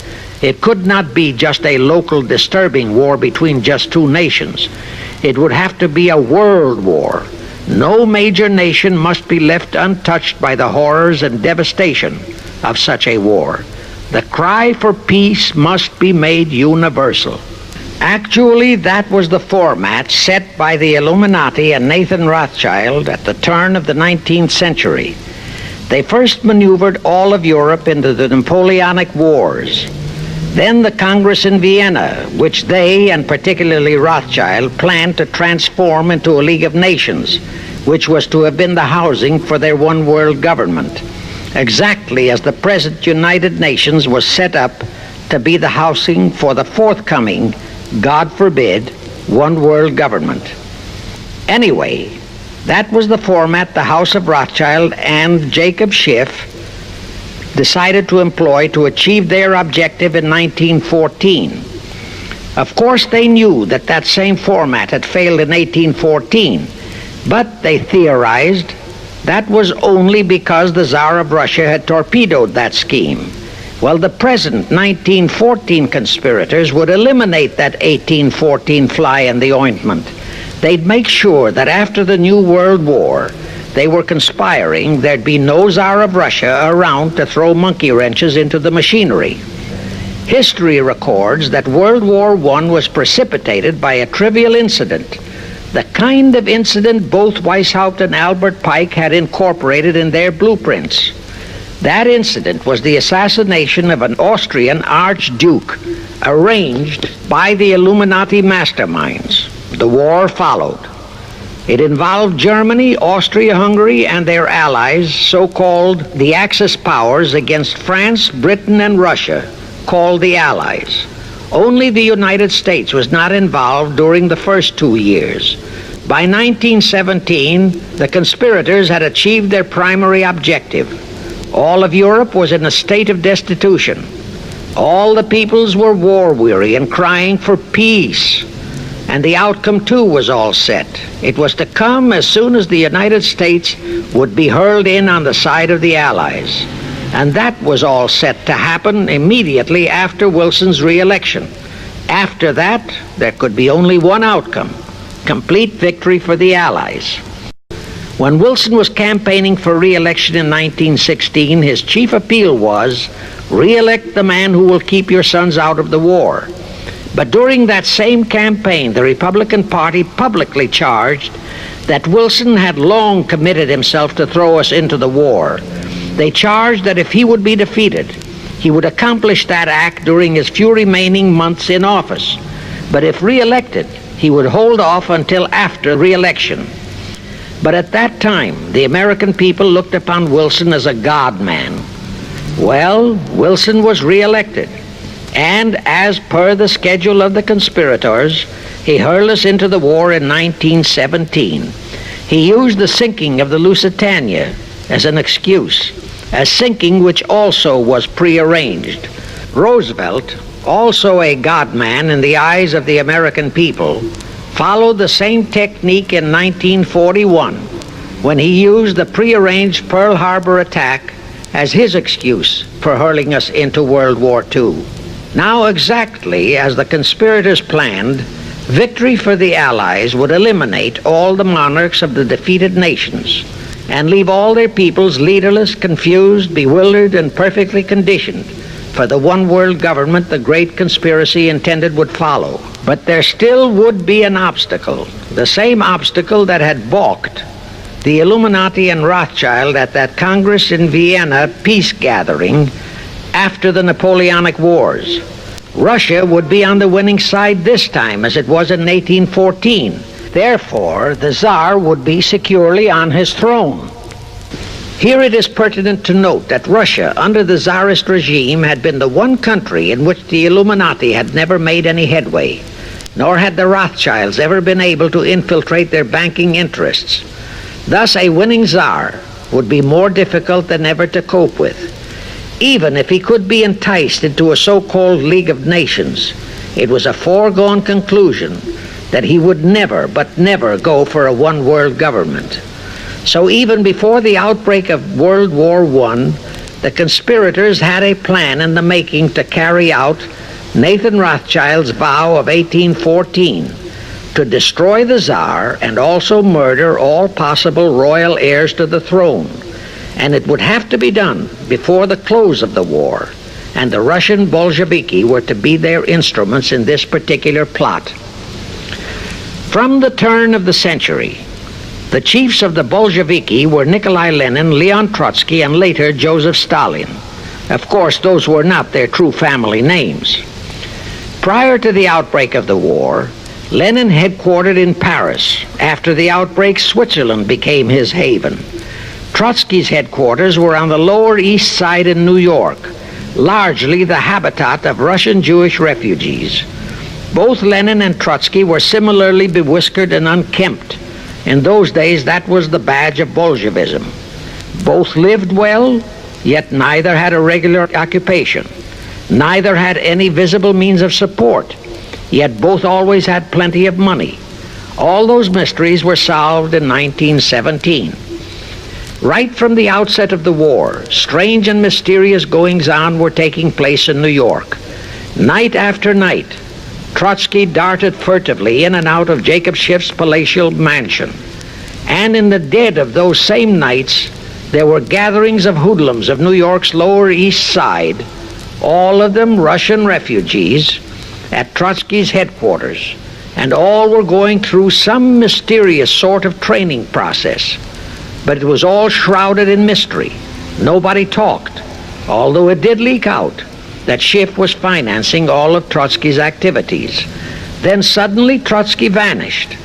It could not be just a local disturbing war between just two nations. It would have to be a world war. No major nation must be left untouched by the horrors and devastation of such a war. The cry for peace must be made universal. Actually, that was the format set by the Illuminati and Nathan Rothschild at the turn of the 19th century. They first maneuvered all of Europe into the Napoleonic Wars. Then the Congress in Vienna, which they, and particularly Rothschild, planned to transform into a League of Nations, which was to have been the housing for their one-world government, exactly as the present United Nations was set up to be the housing for the forthcoming, God forbid, one-world government. Anyway, that was the format the House of Rothschild and Jacob Schiff decided to employ to achieve their objective in 1914. Of course, they knew that that same format had failed in 1814, but they theorized that was only because the Tsar of Russia had torpedoed that scheme. Well, the present 1914 conspirators would eliminate that 1814 fly in the ointment. They'd make sure that after the New World War, they were conspiring, there'd be no Tsar of Russia around to throw monkey wrenches into the machinery. History records that World War I was precipitated by a trivial incident The kind of incident both Weishaupt and Albert Pike had incorporated in their blueprints. That incident was the assassination of an Austrian archduke, arranged by the Illuminati masterminds. The war followed. It involved Germany, Austria-Hungary, and their allies, so-called the Axis powers, against France, Britain, and Russia, called the Allies. Only the United States was not involved during the first 2 years. By 1917, the conspirators had achieved their primary objective. All of Europe was in a state of destitution. All the peoples were war-weary and crying for peace. And the outcome, too, was all set. It was to come as soon as the United States would be hurled in on the side of the Allies. And that was all set to happen immediately after Wilson's re-election. After that, there could be only one outcome: complete victory for the Allies. When Wilson was campaigning for re-election in 1916, his chief appeal was, "Re-elect the man who will keep your sons out of the war." But during that same campaign, the Republican Party publicly charged that Wilson had long committed himself to throw us into the war. They charged that if he would be defeated, he would accomplish that act during his few remaining months in office. But if re-elected, he would hold off until after re-election. But at that time, the American people looked upon Wilson as a god-man. Well, Wilson was re-elected, and as per the schedule of the conspirators, he hurled us into the war in 1917. He used the sinking of the Lusitania as an excuse, a sinking which also was prearranged. Roosevelt, also a god-man in the eyes of the American people, followed the same technique in 1941 when he used the prearranged Pearl Harbor attack as his excuse for hurling us into World War II. Now, exactly as the conspirators planned, victory for the Allies would eliminate all the monarchs of the defeated nations and leave all their peoples leaderless, confused, bewildered, and perfectly conditioned for the one-world government the great conspiracy intended would follow. But there still would be an obstacle, the same obstacle that had balked the Illuminati and Rothschild at that Congress in Vienna peace gathering after the Napoleonic Wars. Russia would be on the winning side this time, as it was in 1814. Therefore, the Tsar would be securely on his throne. Here it is pertinent to note that Russia, under the Tsarist regime, had been the one country in which the Illuminati had never made any headway, nor had the Rothschilds ever been able to infiltrate their banking interests. Thus, a winning Tsar would be more difficult than ever to cope with. Even if he could be enticed into a so-called League of Nations, it was a foregone conclusion that he would never, but never go for a one-world government. So even before the outbreak of World War I, the conspirators had a plan in the making to carry out Nathan Rothschild's vow of 1814 to destroy the Tsar and also murder all possible royal heirs to the throne. And it would have to be done before the close of the war, and the Russian Bolsheviki were to be their instruments in this particular plot. From the turn of the century, the chiefs of the Bolsheviki were Nikolai Lenin, Leon Trotsky, and later Joseph Stalin. Of course, those were not their true family names. Prior to the outbreak of the war, Lenin headquartered in Paris. After the outbreak, Switzerland became his haven. Trotsky's headquarters were on the Lower East Side in New York, largely the habitat of Russian Jewish refugees. Both Lenin and Trotsky were similarly bewhiskered and unkempt. In those days, that was the badge of Bolshevism. Both lived well, yet neither had a regular occupation. Neither had any visible means of support, yet both always had plenty of money. All those mysteries were solved in 1917. Right from the outset of the war, strange and mysterious goings-on were taking place in New York. Night after night, Trotsky darted furtively in and out of Jacob Schiff's palatial mansion. And in the dead of those same nights, there were gatherings of hoodlums of New York's Lower East Side, all of them Russian refugees, at Trotsky's headquarters, and all were going through some mysterious sort of training process. But it was all shrouded in mystery. Nobody talked, although it did leak out that Schiff was financing all of Trotsky's activities. Then suddenly Trotsky vanished.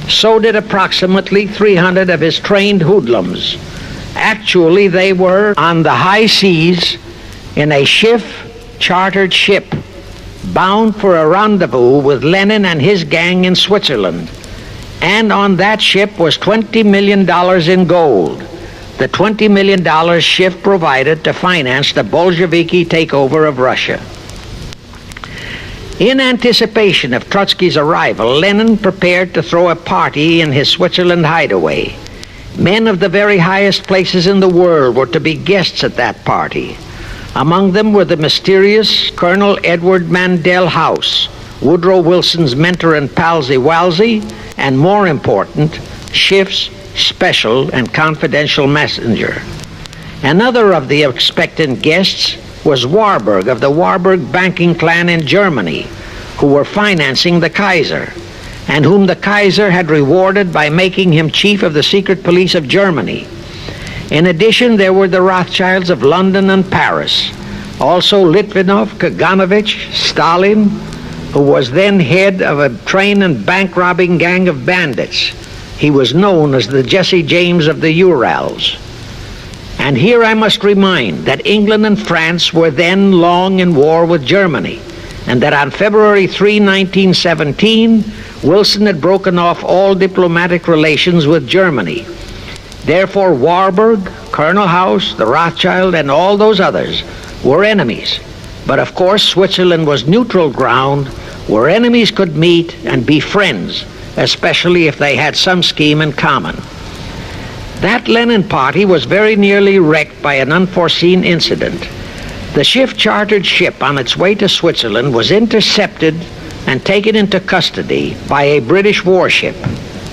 So did approximately 300 of his trained hoodlums. Actually, they were on the high seas in a Schiff chartered ship bound for a rendezvous with Lenin and his gang in Switzerland. And on that ship was $20 million in gold. The $20 million Schiff provided to finance the Bolsheviki takeover of Russia. In anticipation of Trotsky's arrival, Lenin prepared to throw a party in his Switzerland hideaway. Men of the very highest places in the world were to be guests at that party. Among them were the mysterious Colonel Edward Mandel House, Woodrow Wilson's mentor and palsy-walsy, and more important, Schiff's special and confidential messenger. Another of the expectant guests was Warburg of the Warburg banking clan in Germany, who were financing the Kaiser, and whom the Kaiser had rewarded by making him chief of the secret police of Germany. In addition, there were the Rothschilds of London and Paris, also Litvinov, Kaganovich, Stalin, who was then head of a train and bank-robbing gang of bandits. He was known as the Jesse James of the Urals. And here I must remind that England and France were then long in war with Germany, and that on February 3, 1917, Wilson had broken off all diplomatic relations with Germany. Therefore, Warburg, Colonel House, the Rothschild, and all those others were enemies. But of course, Switzerland was neutral ground where enemies could meet and be friends, especially if they had some scheme in common. That Lenin party was very nearly wrecked by an unforeseen incident. The Schiff chartered ship on its way to Switzerland was intercepted and taken into custody by a British warship.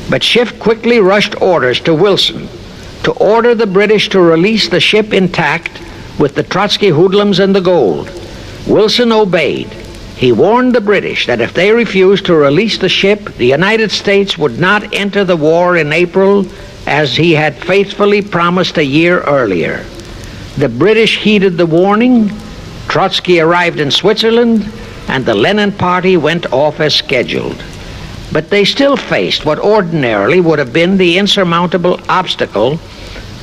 But Schiff quickly rushed orders to Wilson to order the British to release the ship intact with the Trotsky hoodlums and the gold. Wilson obeyed. He warned the British that if they refused to release the ship, the United States would not enter the war in April as he had faithfully promised a year earlier. The British heeded the warning. Trotsky arrived in Switzerland, and the Lenin party went off as scheduled. But they still faced what ordinarily would have been the insurmountable obstacle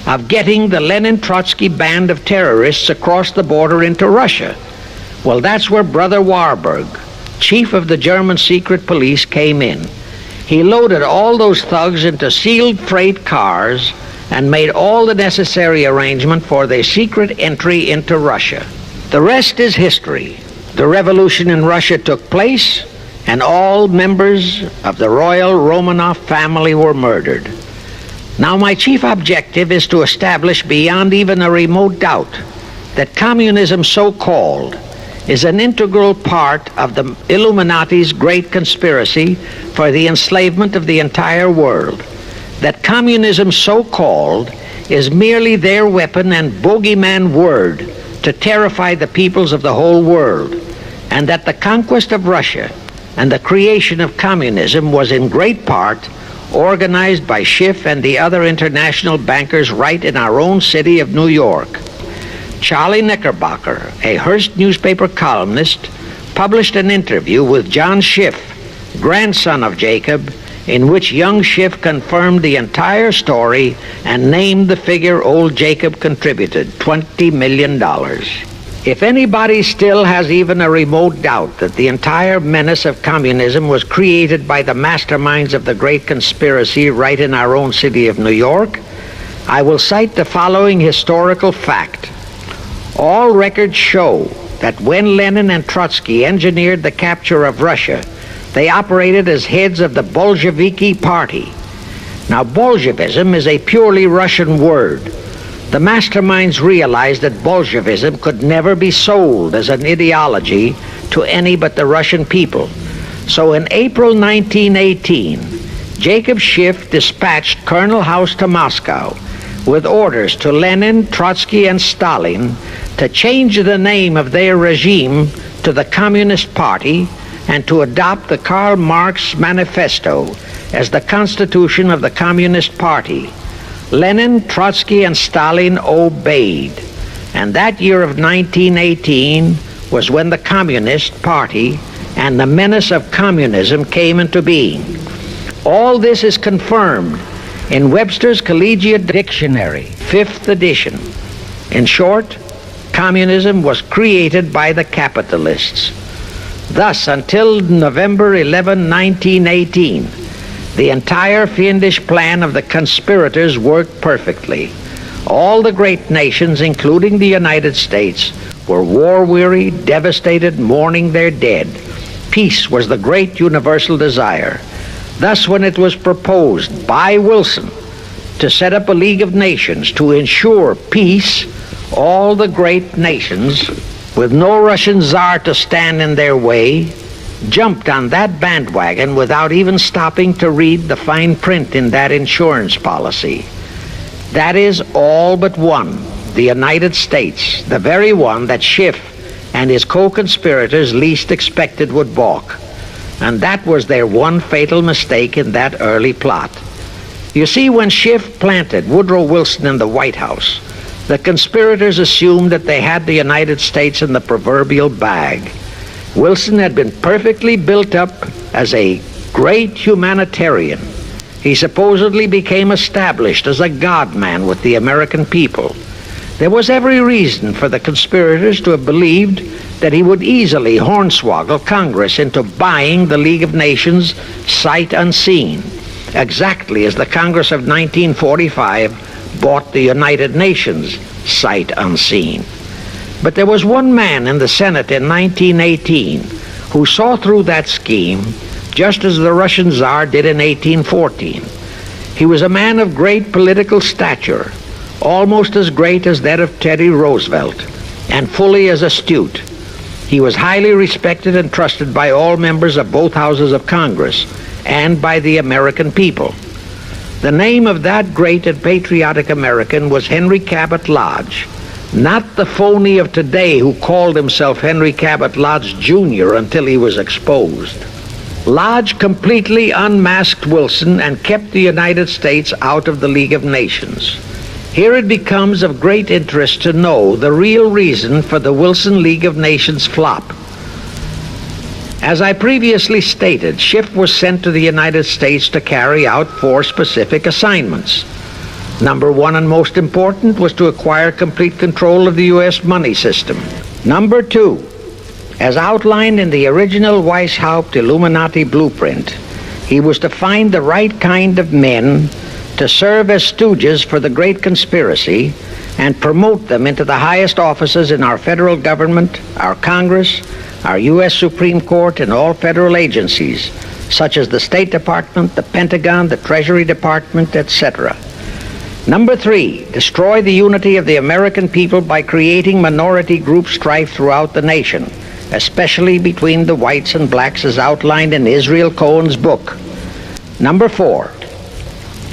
of getting the Lenin-Trotsky band of terrorists across the border into Russia. Well, that's where Brother Warburg, chief of the German secret police, came in. He loaded all those thugs into sealed freight cars and made all the necessary arrangement for their secret entry into Russia. The rest is history. The revolution in Russia took place, and all members of the royal Romanov family were murdered. Now, my chief objective is to establish beyond even a remote doubt that communism, so-called, is an integral part of the Illuminati's great conspiracy for the enslavement of the entire world. That communism, so-called, is merely their weapon and bogeyman word to terrify the peoples of the whole world, and that the conquest of Russia and the creation of communism was in great part organized by Schiff and the other international bankers right in our own city of New York. Charlie Knickerbocker, a Hearst newspaper columnist, published an interview with John Schiff, grandson of Jacob, in which young Schiff confirmed the entire story and named the figure old Jacob contributed, $20 million. If anybody still has even a remote doubt that the entire menace of communism was created by the masterminds of the great conspiracy right in our own city of New York, I will cite the following historical fact. All records show that when Lenin and Trotsky engineered the capture of Russia, they operated as heads of the Bolsheviki party. Now, Bolshevism is a purely Russian word. The masterminds realized that Bolshevism could never be sold as an ideology to any but the Russian people. So in April 1918, Jacob Schiff dispatched Colonel House to Moscow with orders to Lenin, Trotsky, and Stalin to change the name of their regime to the Communist Party and to adopt the Karl Marx Manifesto as the constitution of the Communist Party. Lenin, Trotsky, and Stalin obeyed. And that year of 1918 was when the Communist Party and the menace of communism came into being. All this is confirmed in Webster's Collegiate Dictionary, 5th edition. In short, communism was created by the capitalists. Thus, until November 11, 1918, the entire fiendish plan of the conspirators worked perfectly. All the great nations, including the United States, were war-weary, devastated, mourning their dead. Peace was the great universal desire. Thus, when it was proposed by Wilson to set up a League of Nations to ensure peace, all the great nations, with no Russian Tsar to stand in their way, jumped on that bandwagon without even stopping to read the fine print in that insurance policy. That is all but one, the United States, the very one that Schiff and his co-conspirators least expected would balk. And that was their one fatal mistake in that early plot. You see, when Schiff planted Woodrow Wilson in the White House, the conspirators assumed that they had the United States in the proverbial bag. Wilson had been perfectly built up as a great humanitarian. He supposedly became established as a God-man with the American people. There was every reason for the conspirators to have believed that he would easily hornswoggle Congress into buying the League of Nations sight unseen, exactly as the Congress of 1945 bought the United Nations sight unseen. But there was one man in the Senate in 1918 who saw through that scheme just as the Russian Tsar did in 1814. He was a man of great political stature, almost as great as that of Teddy Roosevelt, and fully as astute. He was highly respected and trusted by all members of both houses of Congress and by the American people. The name of that great and patriotic American was Henry Cabot Lodge, not the phony of today who called himself Henry Cabot Lodge Jr. until he was exposed. Lodge completely unmasked Wilson and kept the United States out of the League of Nations. Here it becomes of great interest to know the real reason for the Wilson League of Nations flop. As I previously stated, Schiff was sent to the United States to carry out 4 specific assignments. Number 1 and most important was to acquire complete control of the U.S. money system. Number 2, as outlined in the original Weishaupt Illuminati blueprint, he was to find the right kind of men to serve as stooges for the great conspiracy and promote them into the highest offices in our federal government, our Congress, our U.S. Supreme Court, and all federal agencies, such as the State Department, the Pentagon, the Treasury Department, etc. Number 3, destroy the unity of the American people by creating minority group strife throughout the nation, especially between the whites and blacks as outlined in Israel Cohen's book. Number 4,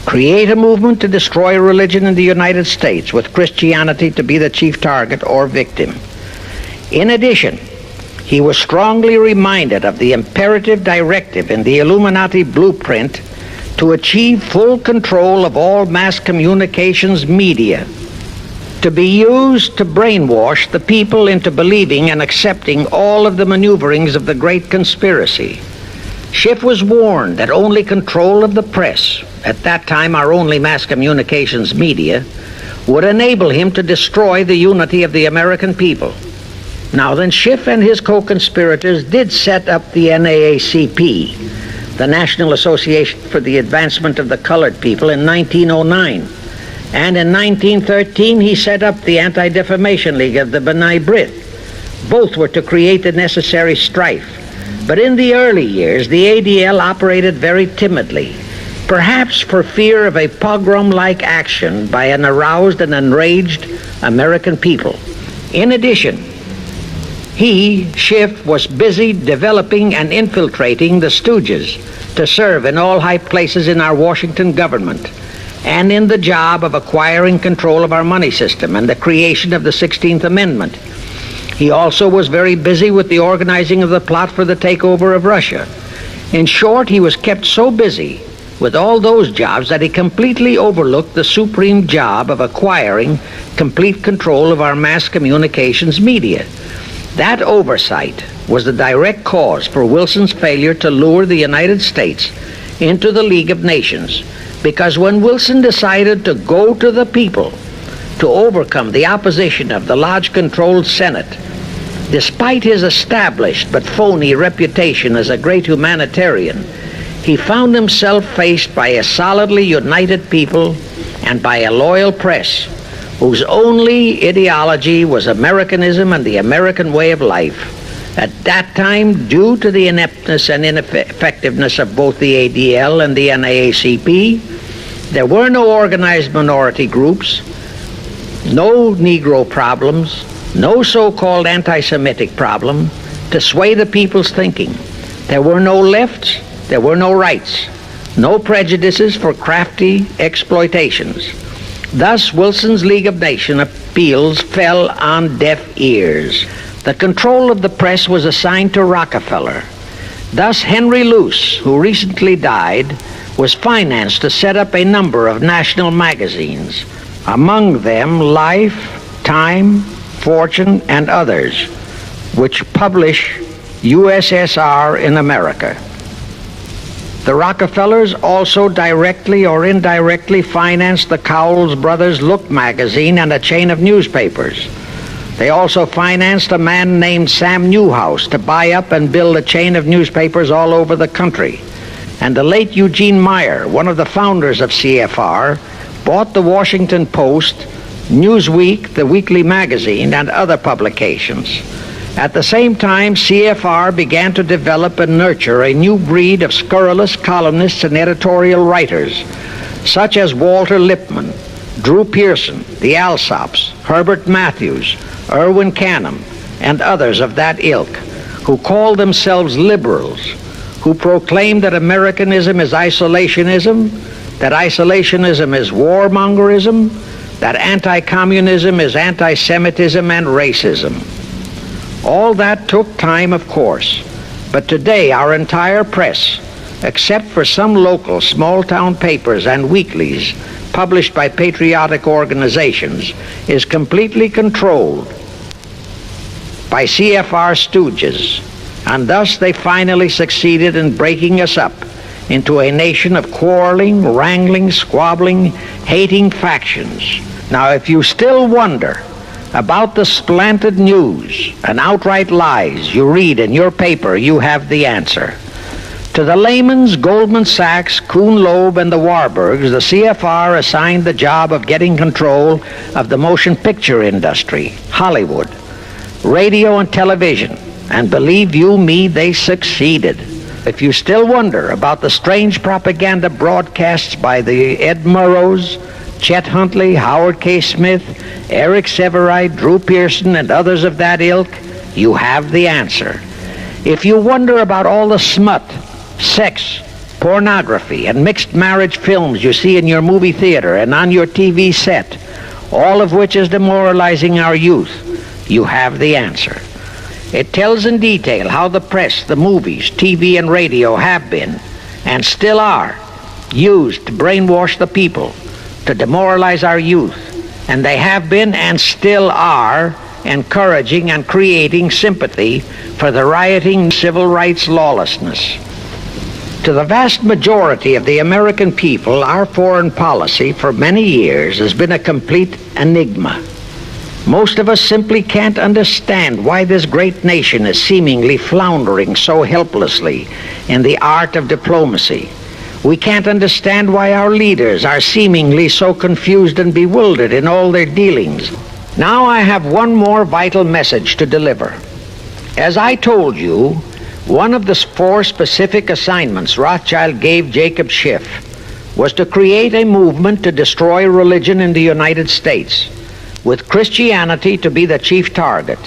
create a movement to destroy religion in the United States, with Christianity to be the chief target or victim. In addition, he was strongly reminded of the imperative directive in the Illuminati blueprint to achieve full control of all mass communications media, to be used to brainwash the people into believing and accepting all of the maneuverings of the great conspiracy. Schiff was warned that only control of the press, at that time our only mass communications media, would enable him to destroy the unity of the American people. Now then, Schiff and his co-conspirators did set up the NAACP, the National Association for the Advancement of the Colored People, in 1909. And in 1913, he set up the Anti-Defamation League of the B'nai B'rith. Both were to create the necessary strife. But in the early years, the ADL operated very timidly, perhaps for fear of a pogrom-like action by an aroused and enraged American people. In addition, he, Schiff, was busy developing and infiltrating the stooges to serve in all high places in our Washington government, and in the job of acquiring control of our money system and the creation of the 16th Amendment. He also was very busy with the organizing of the plot for the takeover of Russia. In short, he was kept so busy with all those jobs that he completely overlooked the supreme job of acquiring complete control of our mass communications media. That oversight was the direct cause for Wilson's failure to lure the United States into the League of Nations, because when Wilson decided to go to the people to overcome the opposition of the Lodge-controlled Senate, despite his established but phony reputation as a great humanitarian, he found himself faced by a solidly united people and by a loyal press whose only ideology was Americanism and the American way of life. At that time, due to the ineptness and ineffectiveness of both the ADL and the NAACP, there were no organized minority groups, no Negro problems, no so-called anti-Semitic problem to sway the people's thinking. There were no lefts, there were no rights, no prejudices for crafty exploitations. Thus, Wilson's League of Nations appeals fell on deaf ears. The control of the press was assigned to Rockefeller. Thus, Henry Luce, who recently died, was financed to set up a number of national magazines, among them Life, Time, Fortune, and others, which publish USSR in America. The Rockefellers also directly or indirectly financed the Cowles Brothers Look magazine and a chain of newspapers. They also financed a man named Sam Newhouse to buy up and build a chain of newspapers all over the country. And the late Eugene Meyer, one of the founders of CFR, bought the Washington Post, Newsweek, the weekly magazine, and other publications. At the same time, CFR began to develop and nurture a new breed of scurrilous columnists and editorial writers, such as Walter Lippmann, Drew Pearson, the Alsops, Herbert Matthews, Irwin Canham, and others of that ilk, who called themselves liberals, who proclaimed that Americanism is isolationism, that isolationism is warmongerism, that anti-communism is anti-Semitism and racism. All that took time, of course, but today our entire press, except for some local small-town papers and weeklies published by patriotic organizations, is completely controlled by CFR stooges, and thus they finally succeeded in breaking us up into a nation of quarreling, wrangling, squabbling, hating factions. Now, if you still wonder about the slanted news and outright lies you read in your paper, you have the answer. To the Lehmans, Goldman Sachs, Kuhn Loeb, and the Warburgs, the CFR assigned the job of getting control of the motion picture industry, Hollywood, radio and television, and believe you me, they succeeded. If you still wonder about the strange propaganda broadcasts by the Ed Murrows, Chet Huntley, Howard K. Smith, Eric Severide, Drew Pearson, and others of that ilk, you have the answer. If you wonder about all the smut, sex, pornography, and mixed marriage films you see in your movie theater and on your TV set, all of which is demoralizing our youth, you have the answer. It tells in detail how the press, the movies, TV, and radio have been, and still are, used to brainwash the people, to demoralize our youth, and they have been and still are encouraging and creating sympathy for the rioting civil rights lawlessness. To the vast majority of the American people, our foreign policy for many years has been a complete enigma. Most of us simply can't understand why this great nation is seemingly floundering so helplessly in the art of diplomacy. We can't understand why our leaders are seemingly so confused and bewildered in all their dealings. Now I have one more vital message to deliver. As I told you, one of the 4 specific assignments Rothschild gave Jacob Schiff was to create a movement to destroy religion in the United States, with Christianity to be the chief target.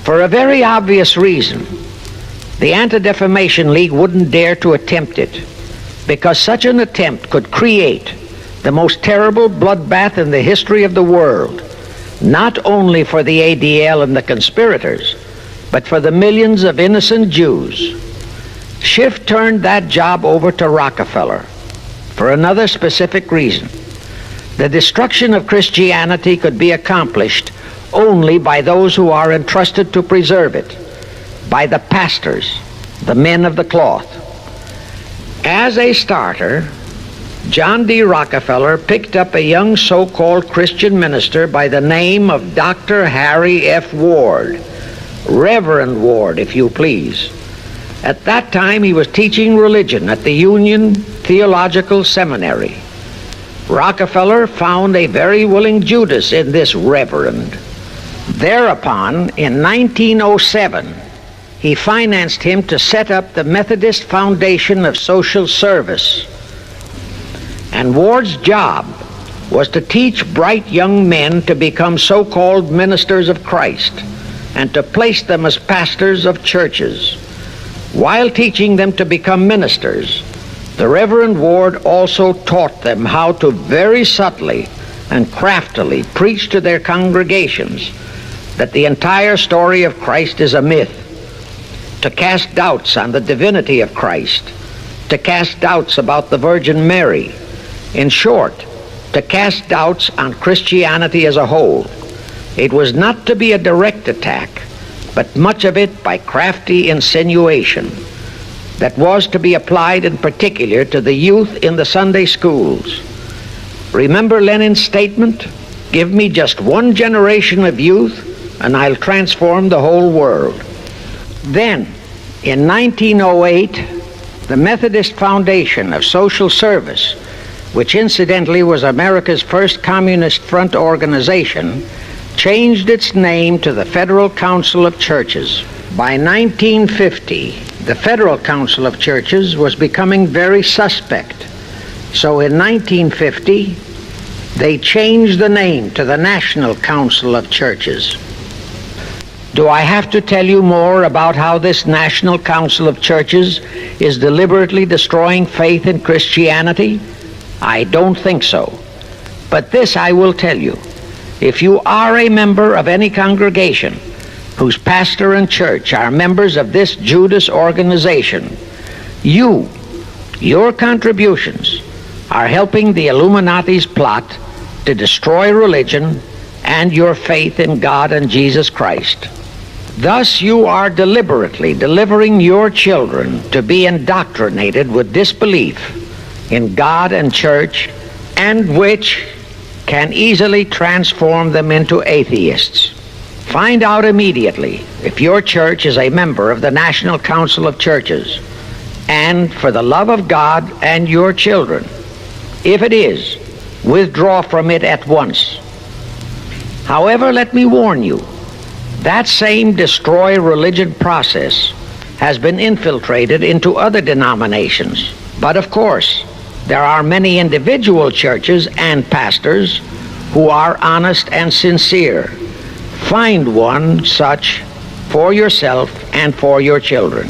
For a very obvious reason, the Anti-Defamation League wouldn't dare to attempt it, because such an attempt could create the most terrible bloodbath in the history of the world, not only for the ADL and the conspirators, but for the millions of innocent Jews. Schiff turned that job over to Rockefeller for another specific reason. The destruction of Christianity could be accomplished only by those who are entrusted to preserve it, by the pastors, the men of the cloth. As a starter, John D. Rockefeller picked up a young so-called Christian minister by the name of Dr. Harry F. Ward, Reverend Ward, if you please. At that time, he was teaching religion at the Union Theological Seminary. Rockefeller found a very willing Judas in this reverend. Thereupon, in 1907, he financed him to set up the Methodist Foundation of Social Service. And Ward's job was to teach bright young men to become so-called ministers of Christ and to place them as pastors of churches. While teaching them to become ministers, the Reverend Ward also taught them how to very subtly and craftily preach to their congregations that the entire story of Christ is a myth, to cast doubts on the divinity of Christ, to cast doubts about the Virgin Mary. In short, to cast doubts on Christianity as a whole. It was not to be a direct attack, but much of it by crafty insinuation that was to be applied in particular to the youth in the Sunday schools. Remember Lenin's statement? Give me just one generation of youth and I'll transform the whole world. Then, in 1908, the Methodist Foundation of Social Service, which incidentally was America's first Communist Front organization, changed its name to the Federal Council of Churches. By 1950, the Federal Council of Churches was becoming very suspect. So in 1950, they changed the name to the National Council of Churches. Do I have to tell you more about how this National Council of Churches is deliberately destroying faith in Christianity? I don't think so. But this I will tell you. If you are a member of any congregation whose pastor and church are members of this Judas organization, your contributions are helping the Illuminati's plot to destroy religion and your faith in God and Jesus Christ. Thus you are deliberately delivering your children to be indoctrinated with disbelief in God and church, and which can easily transform them into atheists. Find out immediately if your church is a member of the National Council of Churches, and for the love of God and your children, if it is, withdraw from it at once. However, let me warn you, that same destroy religion process has been infiltrated into other denominations. But of course, there are many individual churches and pastors who are honest and sincere. Find one such for yourself and for your children.